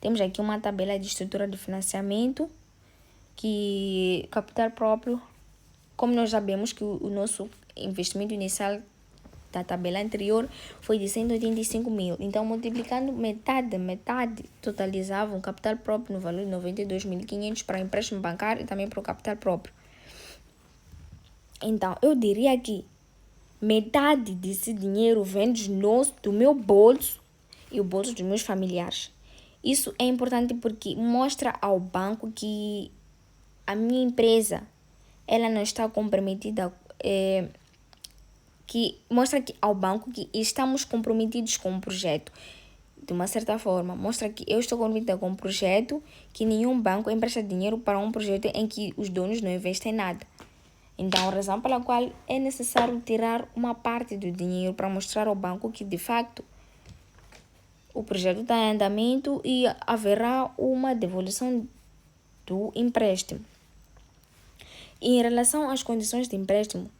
Temos aqui uma tabela de estrutura de financiamento, que capital próprio, como nós sabemos que o nosso investimento inicial da tabela anterior foi de 185 mil. Então, multiplicando metade, totalizava um capital próprio no valor de 92.500 para empréstimo bancário e também para o capital próprio. Então, eu diria que metade desse dinheiro vem do meu bolso e o bolso dos meus familiares. Isso é importante porque mostra ao banco que a minha empresa ela não está comprometida, que mostra ao banco que estamos comprometidos com o projeto. De uma certa forma, mostra que eu estou comprometida com um projeto, que nenhum banco empresta dinheiro para um projeto em que os donos não investem nada. Então, a razão pela qual é necessário tirar uma parte do dinheiro para mostrar ao banco que, de facto, o projeto está em andamento e haverá uma devolução do empréstimo. E em relação às condições de empréstimo,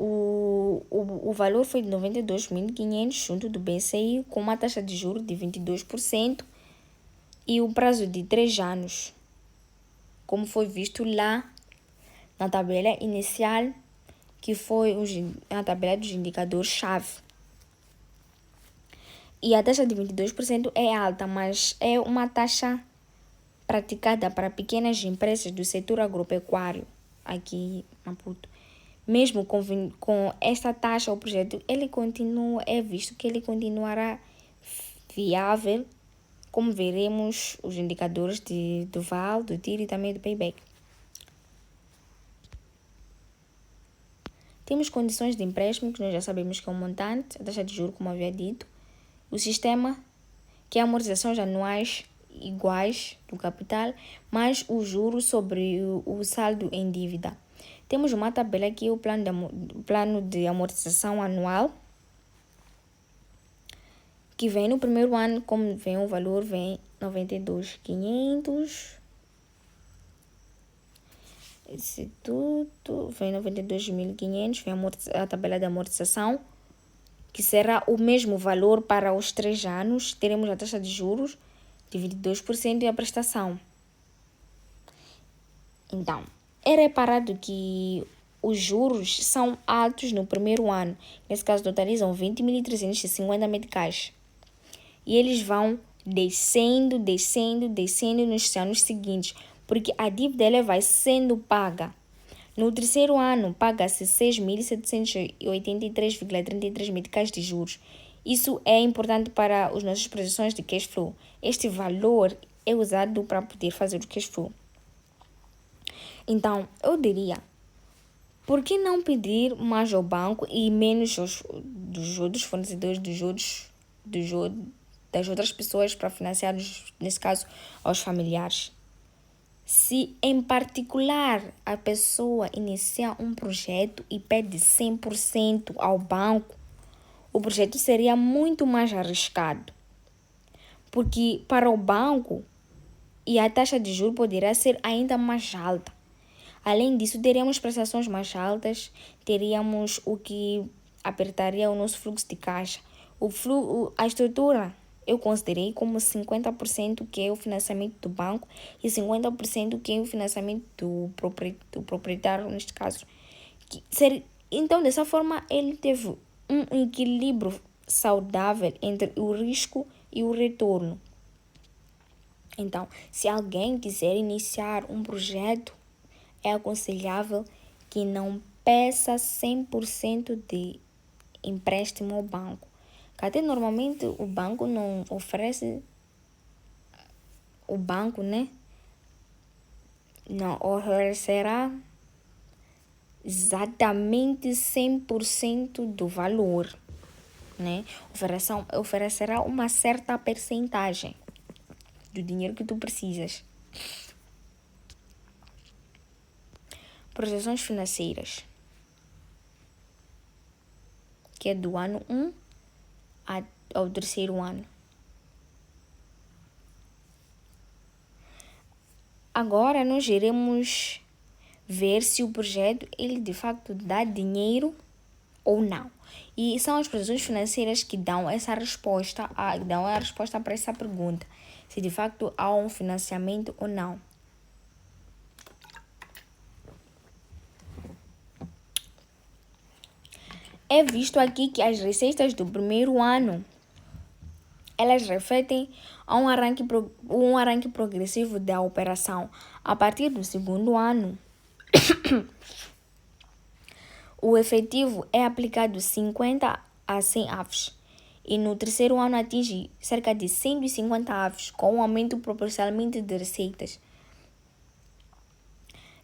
o valor foi de 92.500 junto do BCI, com uma taxa de juros de 22%, e o prazo de 3 anos, como foi visto lá na tabela inicial, que foi a tabela dos indicadores-chave. E a taxa de 22% é alta, mas é uma taxa praticada para pequenas empresas do setor agropecuário aqui em Maputo. Mesmo com esta taxa, o projeto é visto que ele continuará viável, como veremos os indicadores do VAL, do TIR e também do payback. Temos condições de empréstimo, que nós já sabemos que é um montante, a taxa de juros, como havia dito, o sistema, que é amortizações anuais iguais do capital, mais o juro sobre o saldo em dívida. Temos uma tabela aqui, o plano de amortização anual, que vem no primeiro ano, como vem o valor, vem 92.500. Esse tudo vem 92.500, vem a tabela de amortização, que será o mesmo valor para os 3 anos. Teremos a taxa de juros de 22% e a prestação. Então, é reparado que os juros são altos no primeiro ano. Nesse caso, totalizam 20.350 meticais. E eles vão descendo nos anos seguintes, porque a dívida ela vai sendo paga. No terceiro ano, paga-se 6.783,33 meticais de juros. Isso é importante para as nossas projeções de cash flow. Este valor é usado para poder fazer o cash flow. Então, eu diria, por que não pedir mais ao banco e menos dos outros fornecedores, das outras pessoas para financiar, nesse caso, aos familiares? Se, em particular, a pessoa inicia um projeto e pede 100% ao banco, o projeto seria muito mais arriscado. Porque para o banco, e a taxa de juros poderá ser ainda mais alta. Além disso, teríamos prestações mais altas, teríamos o que apertaria o nosso fluxo de caixa. A estrutura eu considerei como 50% que é o financiamento do banco e 50% que é o financiamento do proprietário, neste caso. Então, dessa forma, ele teve um equilíbrio saudável entre o risco e o retorno. Então, se alguém quiser iniciar um projeto, é aconselhável que não peça 100% de empréstimo ao banco. Até normalmente o banco não oferece, não oferecerá exatamente 100% do valor, né? Oferecerá uma certa percentagem do dinheiro que tu precisas. Projeções financeiras, que é do ano 1 ao terceiro ano. Agora nós iremos ver se o projeto ele de facto dá dinheiro ou não. E são as projeções financeiras que dão a resposta para essa pergunta, se de facto há um financiamento ou não. É visto aqui que as receitas do primeiro ano elas refletem um arranque progressivo da operação. A partir do segundo ano, o efetivo é aplicado 50 a 100 aves. E no terceiro ano atinge cerca de 150 aves, com um aumento proporcionalmente de receitas.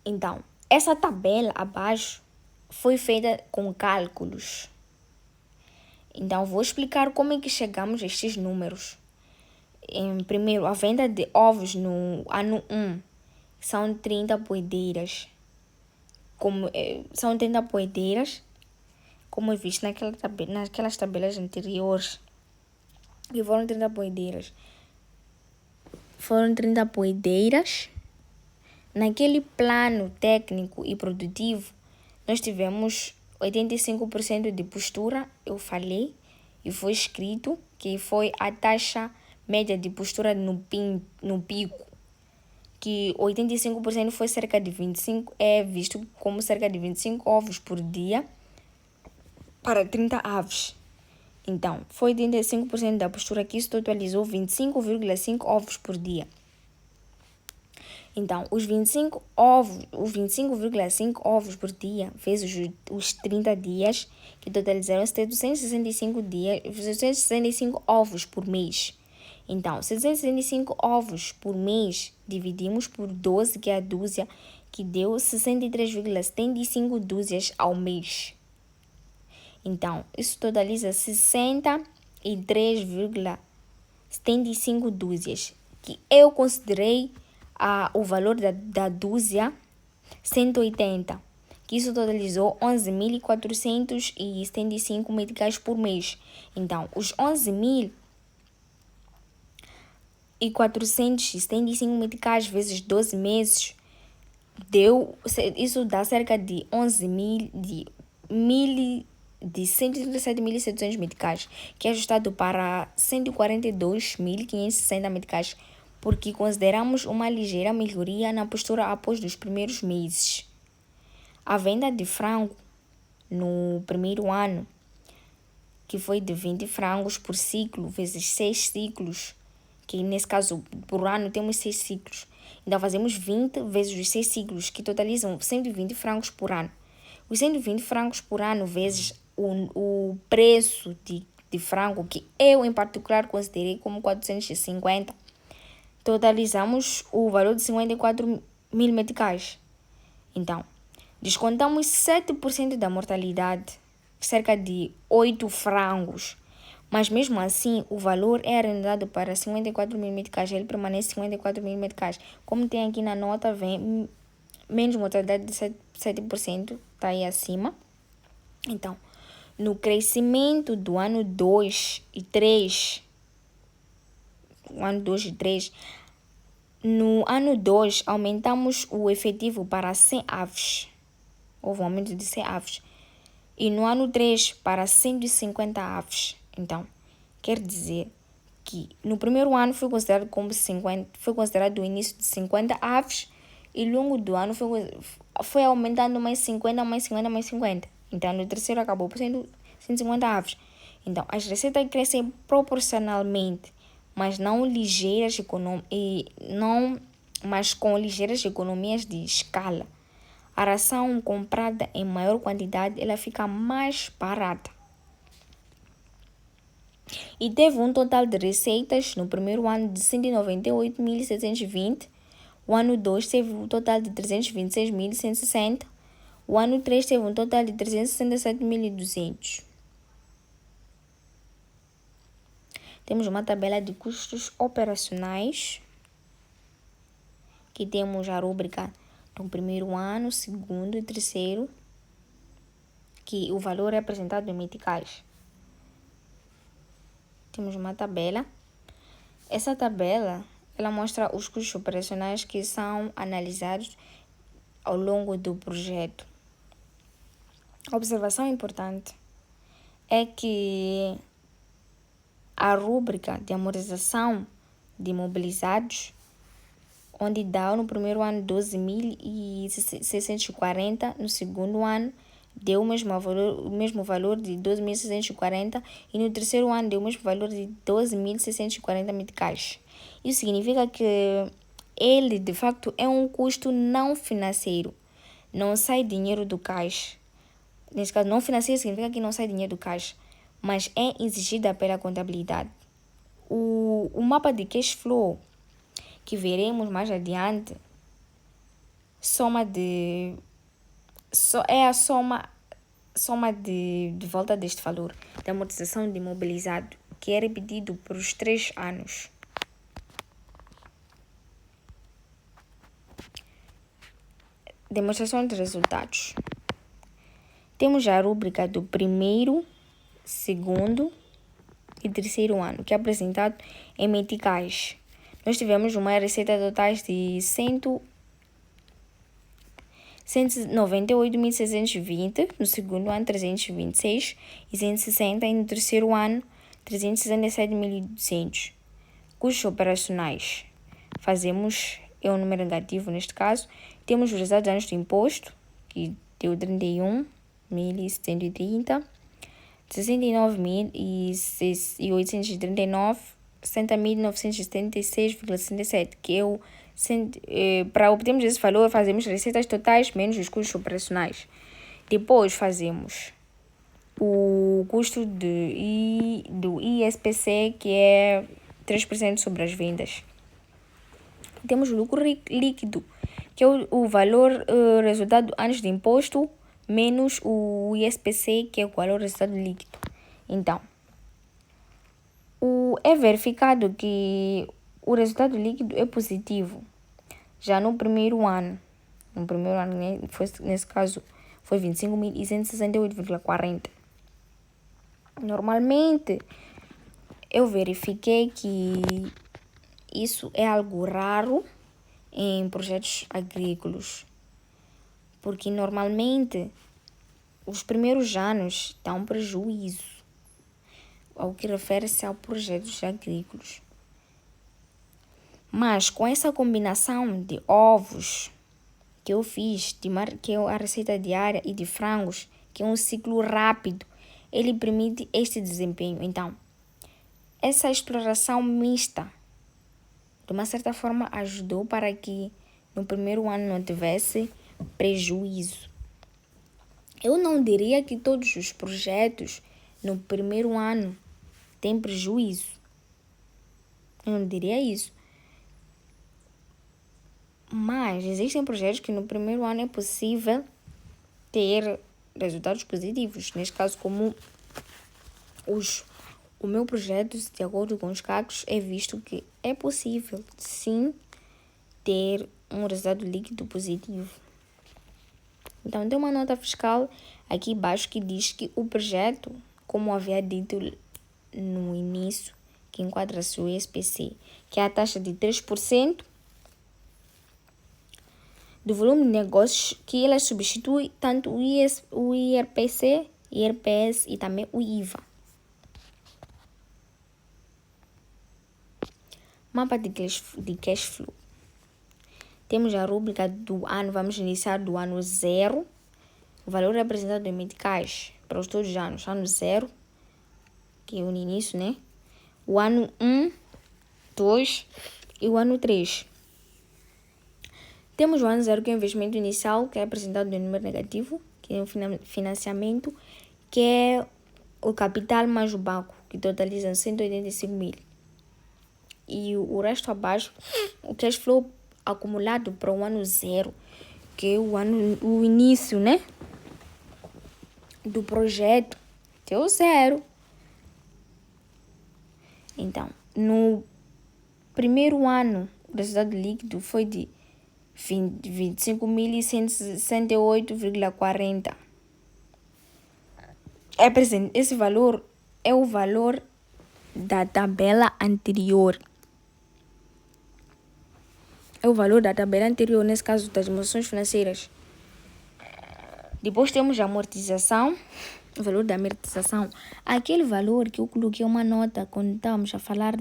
Então, essa tabela abaixo foi feita com cálculos. Então, vou explicar como é que chegamos a estes números. Primeiro, a venda de ovos no ano 1 são 30 poedeiras. São 30 poedeiras, como eu vi naquelas tabelas anteriores. E foram 30 poedeiras. Foram 30 poedeiras. Naquele plano técnico e produtivo, nós tivemos 85% de postura, eu falei, e foi escrito que foi a taxa média de postura no pico, que 85% foi cerca de 25, é visto como cerca de 25 ovos por dia para 30 aves. Então, foi 85% da postura que isso totalizou 25,5 ovos por dia. Então, os 25,5 ovos por dia, vezes os 30 dias, que totalizaram 765 dias, 765 ovos por mês. Então, 765 ovos por mês, dividimos por 12, que é a dúzia, que deu 63,75 dúzias ao mês. Então, isso totaliza 63,75 dúzias, que eu considerei o valor da dúzia 180, que isso totalizou 11.475 meticais por mês. Então, os 11.475 meticais vezes 12 meses, isso dá cerca de 137.700 meticais, que é ajustado para 142.560 meticais, porque consideramos uma ligeira melhoria na postura após os primeiros meses. A venda de frango no primeiro ano, que foi de 20 frangos por ciclo, vezes 6 ciclos, que nesse caso, por ano, temos 6 ciclos. Então, fazemos 20 vezes os 6 ciclos, que totalizam 120 frangos por ano. Os 120 frangos por ano vezes o preço de frango, que eu, em particular, considerei como 450, totalizamos o valor de 54 mil meticais. Então, descontamos 7% da mortalidade, cerca de 8 frangos. Mas mesmo assim, o valor é arredondado para 54 mil meticais. Ele permanece 54 mil meticais. Como tem aqui na nota, vem menos mortalidade de 7%, está aí acima. Então, no crescimento do ano 2 e 3, no ano 2, aumentamos o efetivo para 100 aves. Houve um aumento de 100 aves. E no ano 3, para 150 aves. Então, quer dizer que no primeiro ano foi considerado o início de 50 aves, e ao longo do ano foi aumentando mais 50, mais 50, mais 50. Então, no terceiro acabou por sendo 150 aves. Então, as receitas crescem proporcionalmente, mas com ligeiras economias de escala. A ração comprada em maior quantidade, ela fica mais barata. E teve um total de receitas no primeiro ano de 198.720. O ano 2 teve um total de 326.160. O ano 3 teve um total de 367.200. Temos uma tabela de custos operacionais, que temos a rúbrica do primeiro ano, segundo e terceiro, que o valor é apresentado em meticais. Temos uma tabela. Essa tabela, ela mostra os custos operacionais que são analisados ao longo do projeto. A observação importante é que a rúbrica de amortização de imobilizados, onde dá no primeiro ano 12.640, no segundo ano deu o mesmo valor de 12.640, e no terceiro ano deu o mesmo valor de 12.640 meticais. Isso significa que ele, de facto, é um custo não financeiro. Não sai dinheiro do caixa. Nesse caso, não financeiro significa que não sai dinheiro do caixa, mas é exigida pela contabilidade. O mapa de cash flow, que veremos mais adiante, é a soma de volta deste valor da amortização de imobilizado, que é repetido por os 3 anos. Demonstração de resultados. Temos a rúbrica do primeiro, segundo e terceiro ano, que é apresentado em meticais. Nós tivemos uma receita totais de 198.620, no segundo ano 326 e 160, e no terceiro ano 367.200. custos operacionais. Fazemos, é um número negativo neste caso. Temos os resultados de anos de imposto, que deu 31.730, 69.839, 60.976,67, que é o... Para obtermos esse valor, fazemos receitas totais menos os custos operacionais. Depois fazemos o custo do ISPC, que é 3% sobre as vendas. Temos o lucro líquido, que é o valor resultado antes de imposto, menos o ISPC, que é o valor resultado líquido. Então, é verificado que o resultado líquido é positivo já no primeiro ano. No primeiro ano, né, nesse caso, foi 25.168,40. Normalmente, eu verifiquei que isso é algo raro em projetos agrícolas, porque normalmente os primeiros anos dão prejuízo ao que refere-se a projetos agrícolas. Mas com essa combinação de ovos que eu fiz, que é a receita diária, e de frangos, que é um ciclo rápido, ele permite este desempenho. Então, essa exploração mista, de uma certa forma, ajudou para que no primeiro ano não tivesse prejuízo. Eu não diria que todos os projetos no primeiro ano têm prejuízo. Eu não diria isso. Mas existem projetos que no primeiro ano é possível ter resultados positivos. Neste caso, como o meu projeto, de acordo com os cálculos, é visto que é possível, sim, ter um resultado líquido positivo. Então, tem uma nota fiscal aqui embaixo que diz que o projeto, como havia dito no início, que enquadra-se o ISPC, que é a taxa de 3% do volume de negócios, que ela substitui tanto o IRPC, IRPS e também o IVA. Mapa de cash flow. Temos a rúbrica do ano, vamos iniciar do ano 0. O valor representado em meticais para os todos os anos. Ano 0, que é o início, né? O ano 1, 2 e o ano 3. Temos o ano 0, que é o investimento inicial, que é apresentado em número negativo, que é o financiamento, que é o capital mais o banco, que totaliza 185 mil. E o resto abaixo, o cash flow acumulado para o ano 0, que é o início, né, do projeto, que é o 0. Então, no primeiro ano, o resultado líquido foi de 25.168,40. Esse valor é o valor da tabela anterior. É o valor da tabela anterior, nesse caso das demonstrações financeiras. Depois temos a amortização, o valor da amortização. Aquele valor que eu coloquei uma nota quando estávamos a falar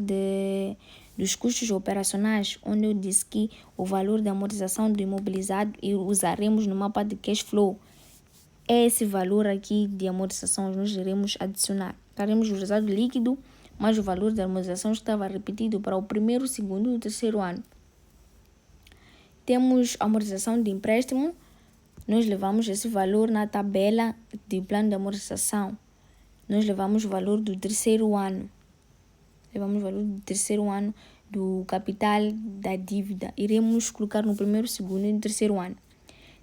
dos custos operacionais, onde eu disse que o valor da amortização do imobilizado e usaremos no mapa de cash flow. É esse valor aqui de amortização nós iremos adicionar. Teremos o resultado líquido, mais o valor da amortização estava repetido para o primeiro, segundo e terceiro ano. Temos a amortização de empréstimo. Nós levamos esse valor na tabela de plano de amortização. Nós levamos o valor do terceiro ano. Levamos o valor do terceiro ano do capital da dívida. Iremos colocar no primeiro, segundo e no terceiro ano.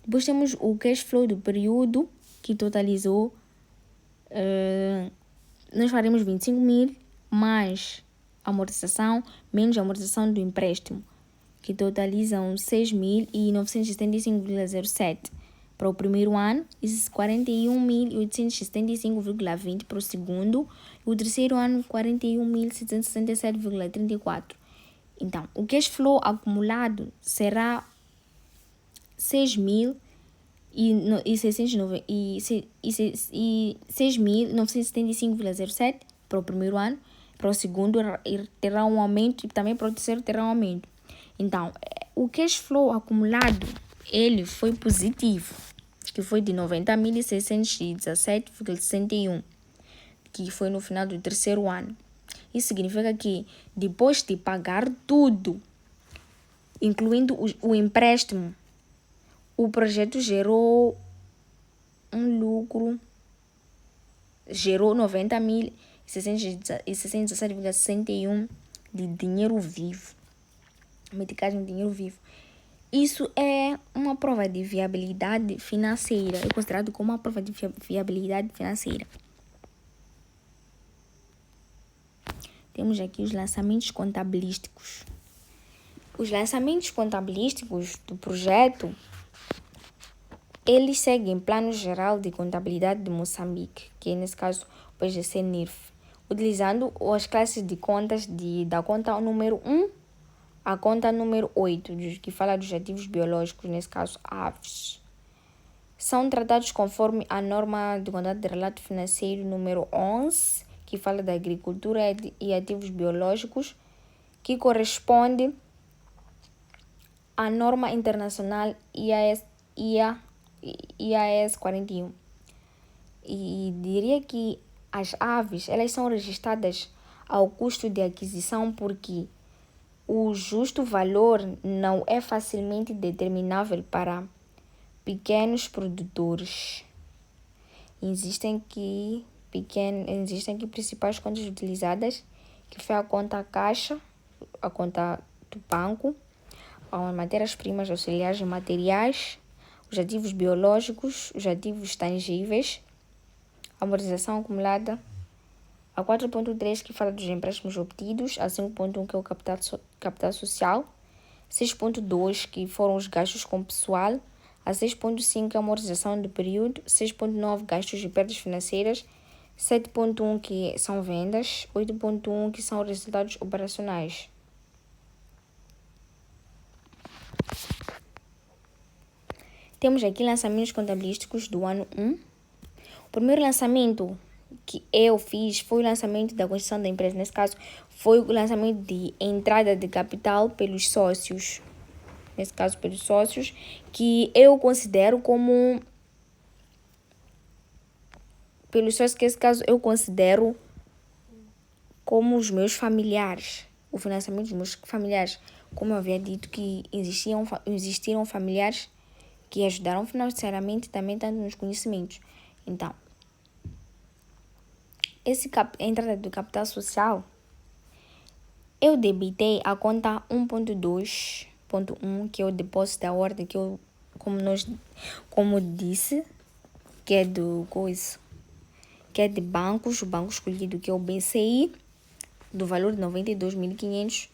Depois temos o cash flow do período, que totalizou... nós faremos 25 mil mais amortização, menos a amortização do empréstimo, que totalizam 6.975,07 para o primeiro ano e 41.875,20 para o segundo, e o terceiro ano 41.767,34. Então, o cash flow acumulado será 6.975,07 para o primeiro ano, para o segundo terá um aumento e também para o terceiro terá um aumento. Então, o cash flow acumulado, ele foi positivo, que foi de 90.617,61, que foi no final do terceiro ano. Isso significa que depois de pagar tudo, incluindo o empréstimo, o projeto gerou um lucro, gerou 90.617,61 de dinheiro vivo, meticagem de dinheiro vivo. Isso é uma prova de viabilidade financeira, é considerado como uma prova de viabilidade financeira. Temos aqui os lançamentos contabilísticos. Os lançamentos contabilísticos do projeto, eles seguem Plano Geral de Contabilidade de Moçambique, que é, nesse caso, o PGC-NIRF, utilizando as classes de contas da conta número 1 à conta número 8, que fala dos ativos biológicos, nesse caso, aves. São tratados conforme a norma de contabilidade de relato financeiro número 11, que fala da agricultura e ativos biológicos, que corresponde à norma internacional IAS 41. E diria que as aves, elas são registradas ao custo de aquisição porque o justo valor não é facilmente determinável para pequenos produtores. Existem aqui principais contas utilizadas, que foi a conta caixa, a conta do banco, as matérias-primas auxiliares e materiais, os ativos biológicos, os ativos tangíveis, a amortização acumulada, a 4.3, que fala dos empréstimos obtidos, a 5.1, que é o capital social, 6.2, que foram os gastos com pessoal, a 6.5, que é a amortização do período, 6.9, gastos e perdas financeiras, 7.1, que são vendas, 8.1, que são resultados operacionais. Temos aqui lançamentos contabilísticos do ano 1. O primeiro lançamento que eu fiz foi o lançamento da construção da empresa. Nesse caso, foi o lançamento de entrada de capital pelos sócios. Nesse caso, pelos sócios, que eu considero como... Pelos sócios que, nesse caso, eu considero como os meus familiares. O financiamento dos meus familiares. Como eu havia dito, que existiram familiares que ajudaram financeiramente e também tanto nos conhecimentos. Então, entrada do capital social, eu debitei a conta 1.2.1, que é o depósito da ordem, que eu, como disse, que é do que é de bancos, o banco escolhido, que é o BCI, do valor de 92.500,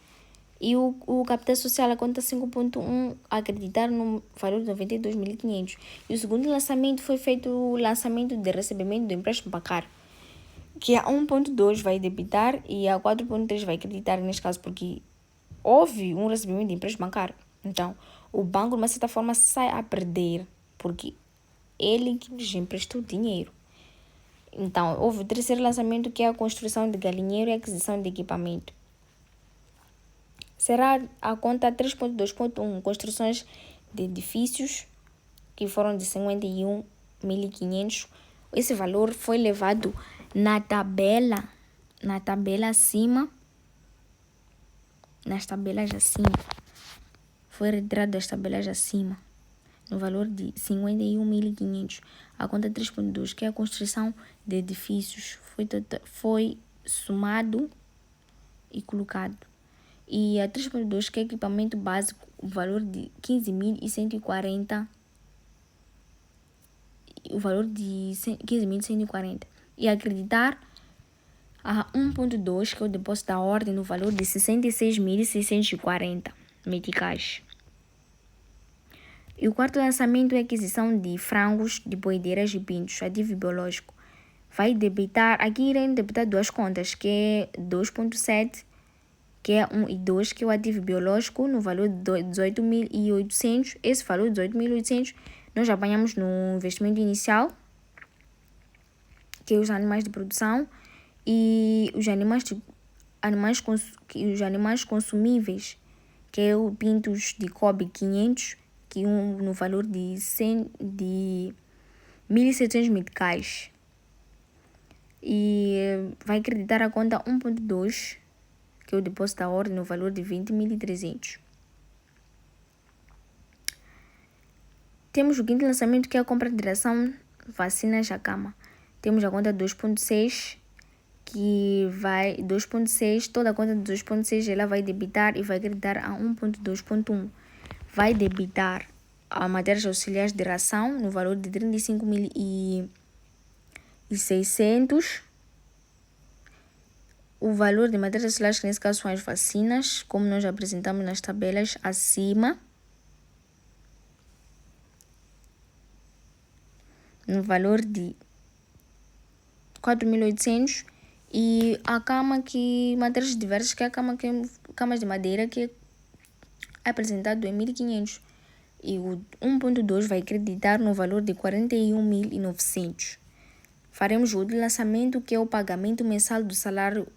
e o capital social, a conta 5.1, acreditar no valor de 92.500. E o segundo lançamento foi feito o lançamento de recebimento do empréstimo bancário, que a 1.2 vai debitar e a 4.3 vai acreditar, neste caso, porque houve um recebimento de empréstimo bancário. Então, o banco, de uma certa forma, sai a perder, porque ele que nos emprestou dinheiro. Então, houve o terceiro lançamento, que é a construção de galinheiro e aquisição de equipamento. Será a conta 3.2.1, construções de edifícios, que foram de 51.500. Esse valor foi levado na tabela acima, nas tabelas acima. Foi retirado das tabelas acima, no valor de 51.500. A conta 3.2, que é a construção de edifícios, foi somado e colocado. E a 3.2, que é equipamento básico, o valor de 15.140. O valor de 15.140. E acreditar a 1.2, que é o depósito da ordem, no valor de 66.640 meticais. E o quarto lançamento é a aquisição de frangos, de boideiras e pintos, ativo biológico. Vai debitar, aqui irem debitar duas contas, que é 2.7, que é 1 e 2, que é o ativo biológico, no valor de 18.800. Esse valor de 18.800 nós apanhamos no investimento inicial, que é os animais de produção, e os animais os animais consumíveis, que é o pintos de Kobe 500, que no valor de 1.700 meticais. E vai creditar a conta 1.2, que é o depósito da ordem, no valor de 20.300. Temos o quinto lançamento, que é a compra de ração vacinas à cama. Temos a conta 2.6, toda a conta de 2.6 ela vai debitar e vai creditar a 1.2.1. Vai debitar a matérias auxiliares de ração no valor de 35.600. O valor de matérias auxiliares, que nesse caso são as vacinas, como nós apresentamos nas tabelas acima, no valor de 4.800. E a cama, matérias diversas, que é a camas de madeira, que é apresentado em 1.500. E o 1.2 vai creditar no valor de 41.900. Faremos o lançamento, que é o pagamento mensal do salário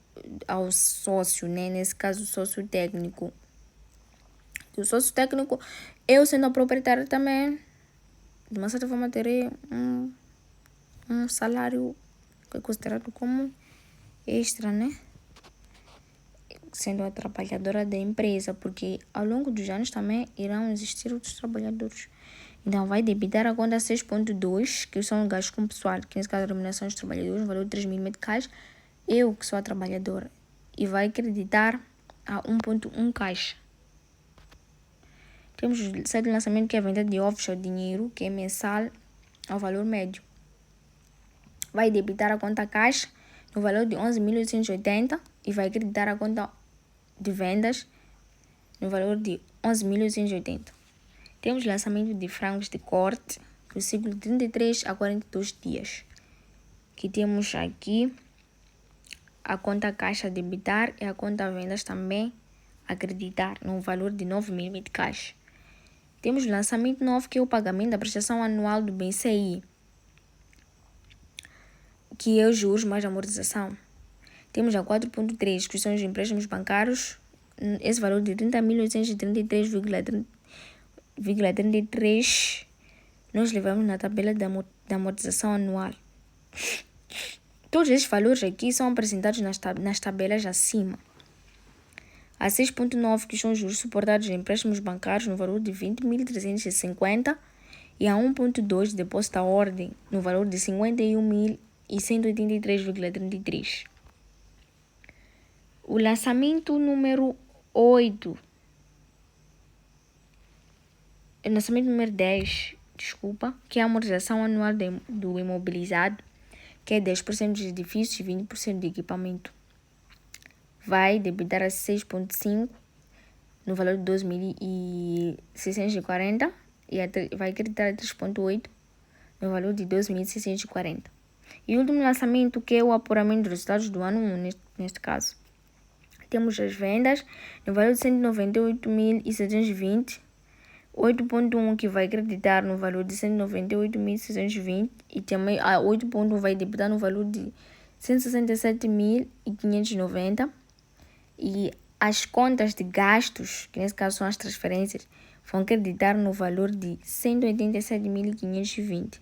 ao sócio, né? Nesse caso, o sócio técnico. E o sócio técnico, eu sendo a proprietária também, de uma certa forma, terei um salário que é considerado como extra, né? Sendo a trabalhadora da empresa, porque ao longo dos anos também irão existir outros trabalhadores. Então, vai debitar a conta 6.2, que são gastos com pessoal, que nesse caso a remuneração dos trabalhadores, no valor de 3.000 meticais, eu que sou a trabalhadora, e vai creditar a 1.1 caixa. Temos o site lançamento, que é a venda de ovos ao dinheiro, que é mensal ao valor médio. Vai debitar a conta caixa no valor de 11.880 e vai creditar a conta de vendas no valor de 11.880. Temos lançamento de frangos de corte, que o ciclo de 33 a 42 dias. Que temos aqui a conta caixa a debitar e a conta vendas também a creditar no valor de 9.000 meticais. Temos o lançamento novo, que é o pagamento da prestação anual do BCI, que é os juros mais amortização. Temos a 4.3, que são os empréstimos bancários, esse valor de 30.833,33 nós levamos na tabela da amortização anual. Todos esses valores aqui são apresentados nas tabelas acima. A 6.9, que são os juros suportados em empréstimos bancários no valor de 20.350 e a 1.2, depósito à ordem no valor de 51.183,33. O lançamento número 8, o lançamento número 10, que é a amortização anual do imobilizado, que é 10% dos edifícios e 20% de equipamento. Vai debitar a 6.5 no valor de 12.640 e vai creditar a 3.8 no valor de 12.640. E o último lançamento, que é o apuramento dos resultados do ano 1, neste caso. Temos as vendas no valor de 198.720, 8.1 que vai creditar no valor de 198.620 e também a 8.1 vai debitar no valor de 167.590. E as contas de gastos, que nesse caso são as transferências, vão creditar no valor de 187.520.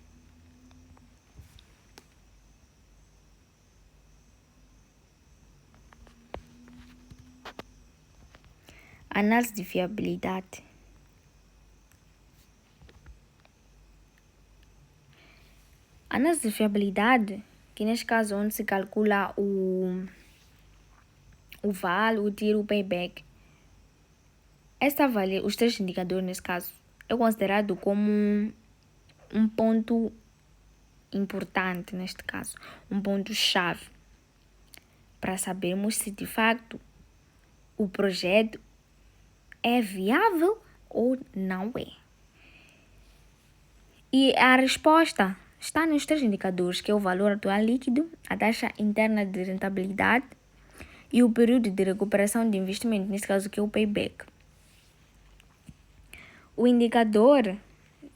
Análise de fiabilidade. Análise de fiabilidade, que neste caso onde se calcula o VAL, o TIR, o payback. Esta avalia, os três indicadores nesse caso, é considerado como um ponto importante neste caso, um ponto-chave para sabermos se de facto o projeto é viável ou não é. E a resposta está nos três indicadores, que é o valor atual líquido, a taxa interna de rentabilidade e o período de recuperação de investimento, nesse caso que é o payback. O indicador,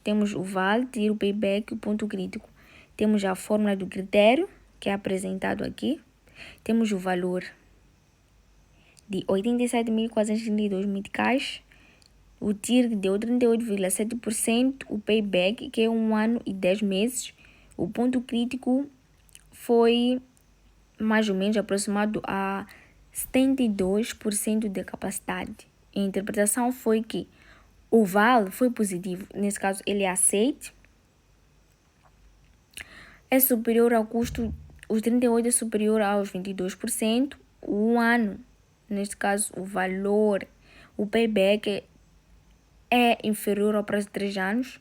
temos o VAL, TIR, o payback, o ponto crítico. Temos a fórmula do critério, que é apresentado aqui. Temos o valor de 87.432 meticais, o TIR que deu 38,7%, o payback, que é 1 ano e 10 meses, o ponto crítico foi mais ou menos aproximado a 72% de capacidade. A interpretação foi que o vale foi positivo, nesse caso ele é aceite, é superior ao custo, os 38% é superior aos 22%, o ano, neste caso o valor, o payback é inferior ao prazo de 3 anos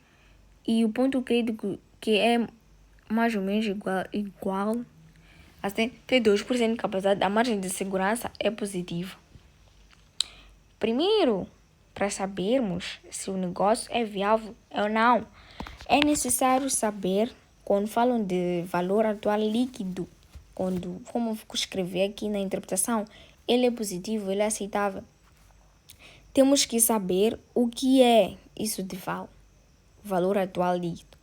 e o ponto crítico que é mais ou menos igual a 72% de capacidade, a margem de segurança é positiva. Primeiro, para sabermos se o negócio é viável ou não, é necessário saber, quando falam de valor atual líquido, como escrever aqui na interpretação, ele é positivo, ele é aceitável. Temos que saber o que é isso de valor atual líquido.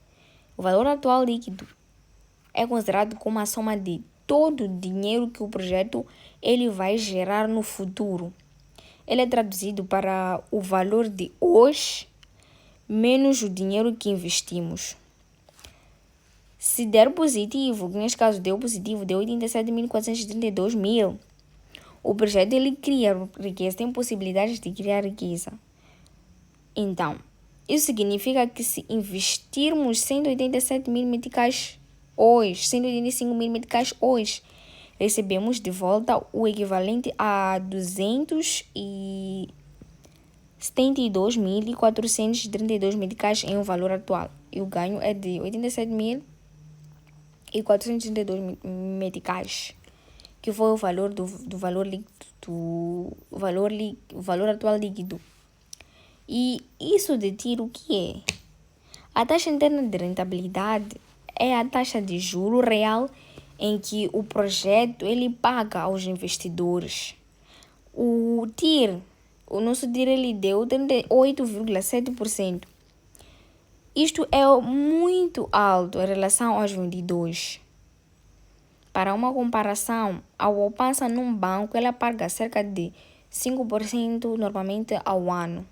O valor atual líquido é considerado como a soma de todo o dinheiro que o projeto ele vai gerar no futuro. Ele é traduzido para o valor de hoje menos o dinheiro que investimos. Se der positivo, que neste caso deu positivo, deu 87.432 mil, o projeto ele cria riqueza, tem possibilidades de criar riqueza. Então, isso significa que se investirmos 187 mil meticais hoje, 185 mil meticais hoje, recebemos de volta o equivalente a 272.432 meticais em um valor atual. E o ganho é de 87.432 meticais, que foi o valor do valor líquido, o valor atual líquido. E isso de TIR o que é? A taxa interna de rentabilidade é a taxa de juro real em que o projeto ele paga aos investidores. O nosso TIR ele deu 38,7%. Isto é muito alto em relação aos 22%. Para uma comparação, a poupança num banco ela paga cerca de 5% normalmente ao ano.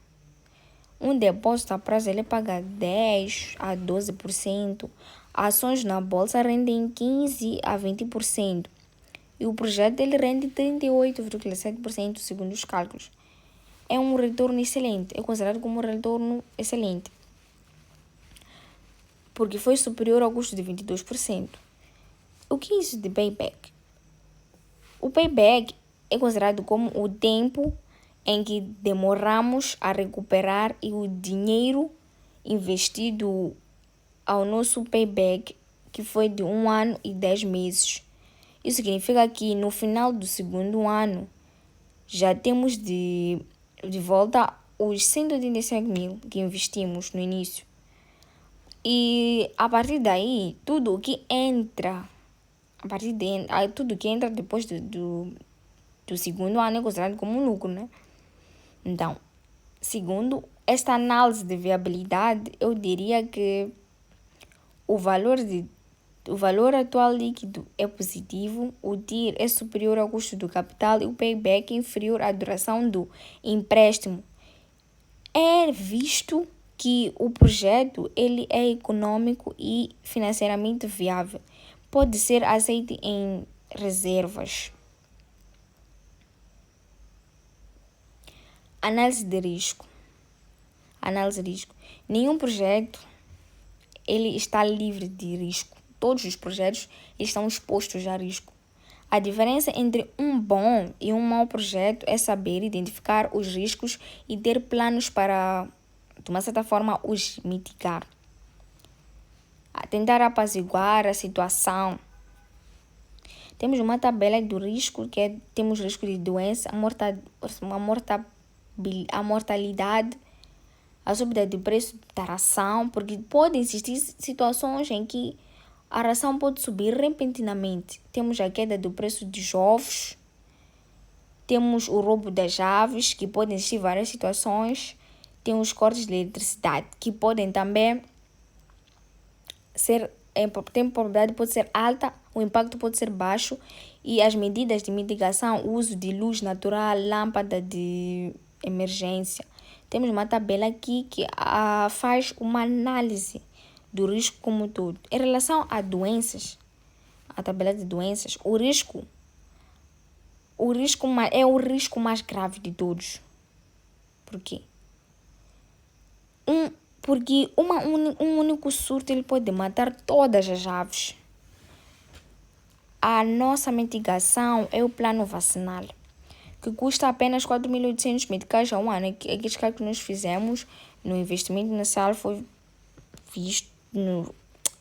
Um depósito a prazo ele paga 10% a 12%. Ações na bolsa rendem 15% a 20%. E o projeto ele rende 38,7% segundo os cálculos. É um retorno excelente. É considerado como um retorno excelente. Porque foi superior ao custo de 22%. O que é isso de payback? O payback é considerado como o tempo em que demoramos a recuperar e o dinheiro investido ao nosso payback, que foi de 1 ano e 10 meses. Isso significa que no final do segundo ano já temos de volta os 185 mil que investimos no início. E a partir daí, tudo que entra depois do segundo ano é considerado como um lucro, né? Então, segundo esta análise de viabilidade, eu diria que o valor atual líquido é positivo, o TIR é superior ao custo do capital e o payback é inferior à duração do empréstimo. É visto que o projeto ele é econômico e financeiramente viável. Pode ser aceito em reservas. Análise de risco. Nenhum projeto ele está livre de risco. Todos os projetos estão expostos a risco. A diferença entre um bom e um mau projeto é saber identificar os riscos e ter planos para, de uma certa forma, os mitigar. Tentar apaziguar a situação. Temos uma tabela do risco, temos risco de doença, a mortalidade, a subida de preço da ração, porque podem existir situações em que a ração pode subir repentinamente. Temos a queda do preço dos ovos, temos o roubo das aves, que podem existir várias situações, temos cortes de eletricidade, que podem também ser, tem probabilidade pode ser alta, o impacto pode ser baixo E as medidas de mitigação, uso de luz natural, lâmpada de emergência. Temos uma tabela aqui que faz uma análise do risco como um todo. Em relação a doenças, a tabela de doenças, o risco é o risco mais grave de todos. Por quê? Porque um único surto ele pode matar todas as aves. A nossa mitigação é o plano vacinal, que custa apenas 4.800 meticais ao ano. Aqueles cálculos que nós fizemos no investimento inicial foi visto no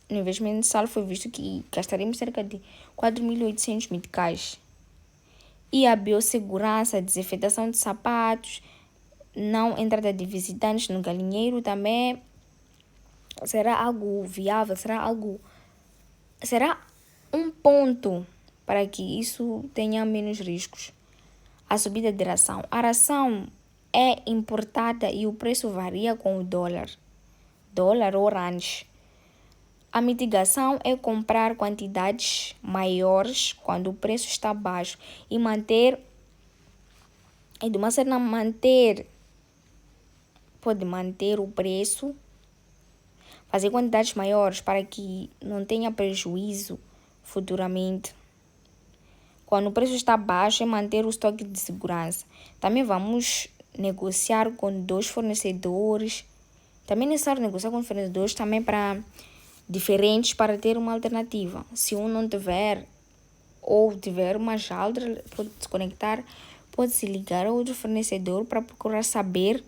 investimento inicial foi visto que gastaremos cerca de 4.800 meticais. E a biossegurança, a desinfetação de sapatos, não entrada de visitantes no galinheiro também será algo viável, será um ponto para que isso tenha menos riscos. A subida de ração. A ração é importada e o preço varia com o dólar ou ranch. A mitigação é comprar quantidades maiores quando o preço está baixo e de uma certa pode manter o preço, fazer quantidades maiores para que não tenha prejuízo futuramente. Quando o preço está baixo, é manter o estoque de segurança. Também vamos negociar com 2 fornecedores. Também é necessário negociar com fornecedores também para diferentes para ter uma alternativa. Se um não tiver ou tiver uma outra, pode se conectar, pode se ligar a outro fornecedor para procurar saber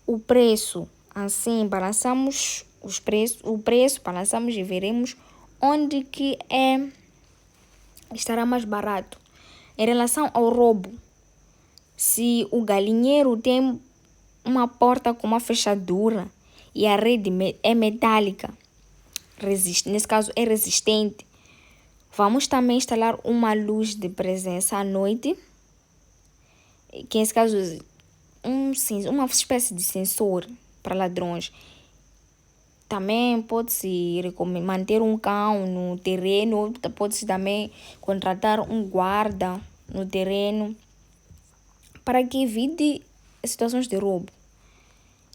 o preço. Assim, balançamos o preço, balançamos e veremos onde que estará mais barato. Em relação ao roubo, se o galinheiro tem uma porta com uma fechadura e a rede é metálica, nesse caso é resistente, vamos também instalar uma luz de presença à noite, que nesse caso uma espécie de sensor para ladrões. Também pode-se manter um cão no terreno, pode-se também contratar um guarda no terreno para que evite situações de roubo.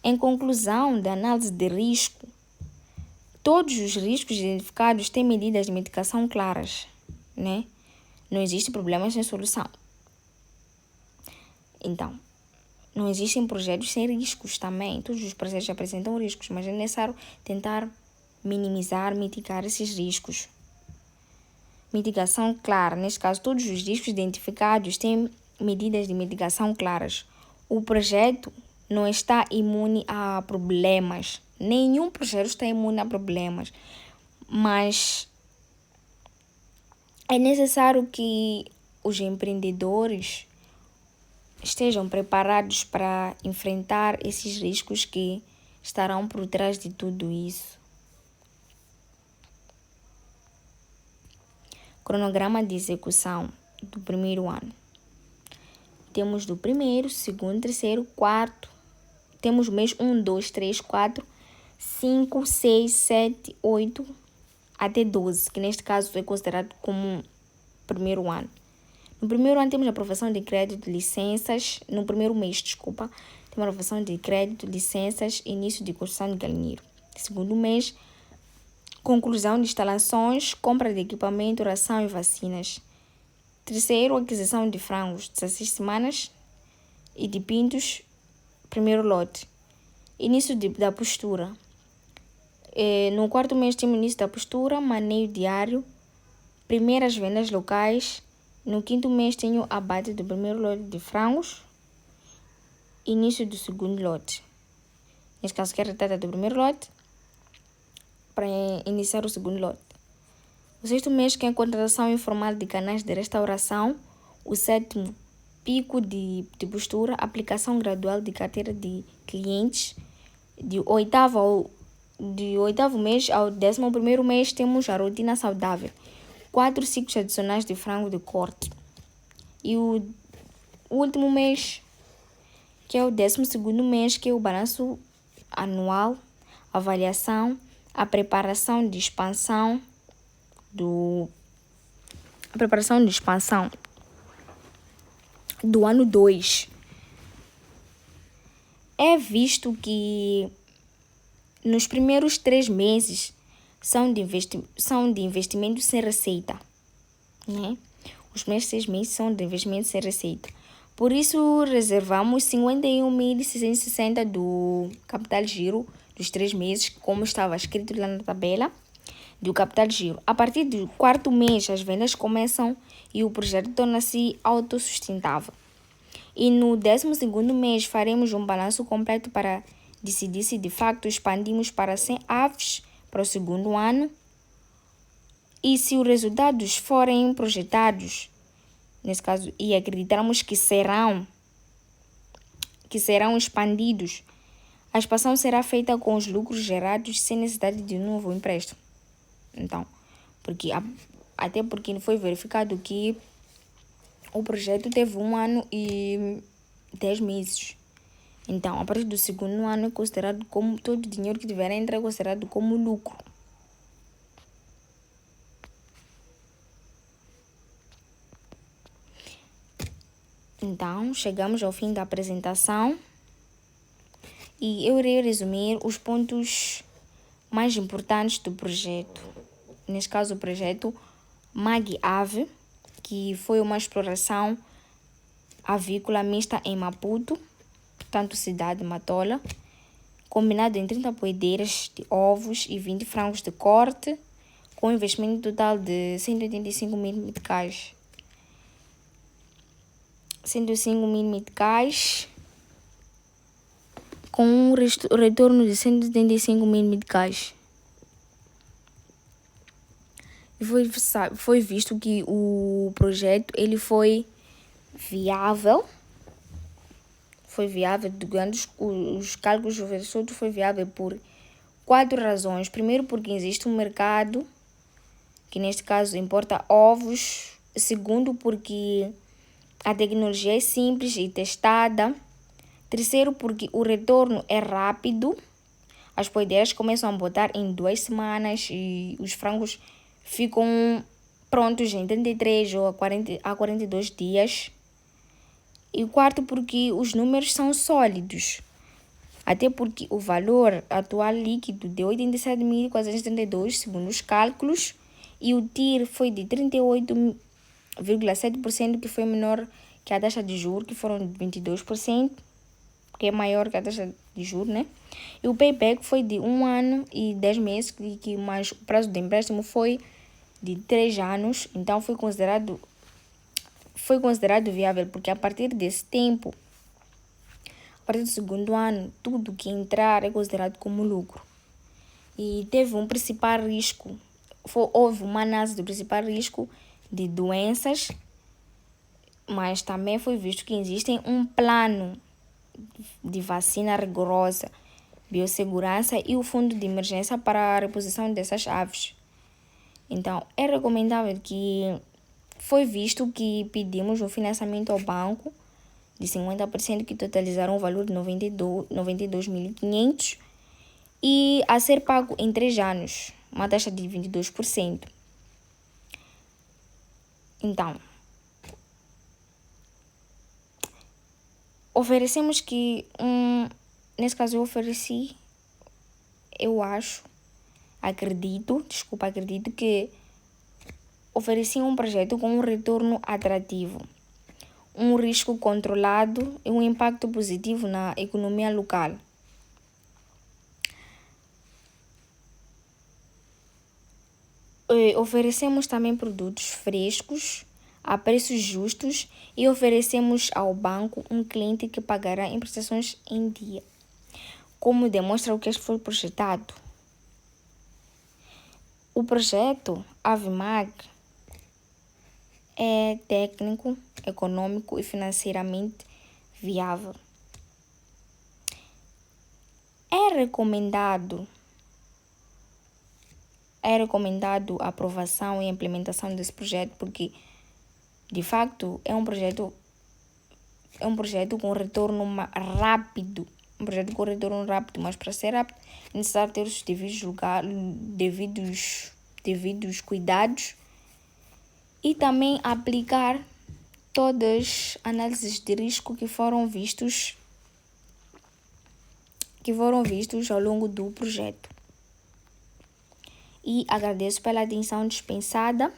Em conclusão da análise de risco, todos os riscos identificados têm medidas de mitigação claras, né? Não existe problema sem solução. Então, não existem projetos sem riscos também. Todos os projetos apresentam riscos, mas é necessário tentar mitigar esses riscos. Mitigação clara. Neste caso, todos os riscos identificados têm medidas de mitigação claras. O projeto não está imune a problemas. Nenhum projeto está imune a problemas. Mas é necessário que os empreendedores estejam preparados para enfrentar esses riscos que estarão por trás de tudo isso. Cronograma de execução do primeiro ano. Temos do primeiro, segundo, terceiro, quarto. Temos o mês 1, 2, 3, 4, 5, 6, 7, 8 até 12, que neste caso é considerado como primeiro ano. No primeiro ano temos a aprovação de crédito, licenças. No primeiro mês, temos a aprovação de crédito, licenças, início de construção de galinheiro. Segundo mês, conclusão de instalações, compra de equipamento, ração e vacinas. Terceiro, aquisição de frangos, 16 semanas, e de pintos, primeiro lote. Início da postura. No quarto mês temos início da postura, maneio diário, primeiras vendas locais. No quinto mês tenho abate do primeiro lote de frangos, início do segundo lote. Neste caso, quero retrata do primeiro lote para iniciar o segundo lote. O sexto mês, que é a contratação informal de canais de restauração. O sétimo, pico de postura, aplicação gradual de carteira de clientes. De oitavo mês ao 11º mês, temos a rotina saudável. 4 ciclos adicionais de frango de corte. E o último mês, que é o 12º mês, que é o balanço anual, avaliação, a preparação de expansão a preparação de expansão do ano 2, é visto que nos primeiros 3 meses são de investimento sem receita, né? Os primeiros 6 meses são de investimento sem receita. Por isso, reservamos 51.660 do capital giro dos 3 meses, como estava escrito lá na tabela do capital giro. A partir do 4º mês, as vendas começam e o projeto torna-se autossustentável. E no 12º mês, faremos um balanço completo para decidir se de facto expandimos para 100 aves para o 2º ano. E se os resultados forem projetados, nesse caso, e acreditarmos que serão expandidos, a expansão será feita com os lucros gerados sem necessidade de um novo empréstimo. Então, até porque foi verificado que o projeto teve 1 ano e 10 meses. Então, a partir do 2º ano é considerado como todo o dinheiro que tiver a entrar é considerado como lucro. Então, chegamos ao fim da apresentação e eu irei resumir os pontos mais importantes do projeto. Neste caso, o projeto MAG-AVE, que foi uma exploração avícola mista em Maputo, tanto cidade Matola, combinado em 30 poedeiras de ovos e 20 frangos de corte, com investimento total de 185 mil meticais. 105 mil meticais, com um retorno de 175 mil meticais. E foi visto que o projeto ele foi viável. Foi viável, durante os cálculos do professor, foi viável por 4 razões. Primeiro, porque existe um mercado, que neste caso importa ovos. Segundo, porque a tecnologia é simples e testada. Terceiro, porque o retorno é rápido. As poedeiras começam a botar em 2 semanas e os frangos ficam prontos em 33 ou a 42 dias. E o quarto, porque os números são sólidos. Até porque o valor atual líquido de 87.472, segundo os cálculos, e o TIR foi de 38,7%, que foi menor que a taxa de juros, que foram de 22%, que é maior que a taxa de juros, né? E o payback foi de 1 ano e 10 meses, mas o prazo de empréstimo foi de 3 anos, então foi considerado viável, porque a partir desse tempo, a partir do 2º ano, tudo que entrar é considerado como lucro. E teve um principal risco, houve uma análise do principal risco de doenças, mas também foi visto que existe um plano de vacina rigorosa, biossegurança e o fundo de emergência para a reposição dessas aves. Então, é recomendável que foi visto que pedimos um financiamento ao banco de 50%, que totalizaram um valor de 92.500 e a ser pago em 3 anos, uma taxa de 22%. Então, oferecemos que, nesse caso acredito que ofereci um projeto com um retorno atrativo, um risco controlado e um impacto positivo na economia local. Oferecemos também produtos frescos a preços justos e oferecemos ao banco um cliente que pagará em prestações em dia, como demonstra o que foi projetado. O projeto AVEMAG é técnico, econômico e financeiramente viável. É recomendado a aprovação e implementação desse projeto, porque de facto é um projeto com retorno rápido. Mas para ser rápido é necessário ter os devidos cuidados e também aplicar todas as análises de risco que foram vistos ao longo do projeto. E agradeço pela atenção dispensada.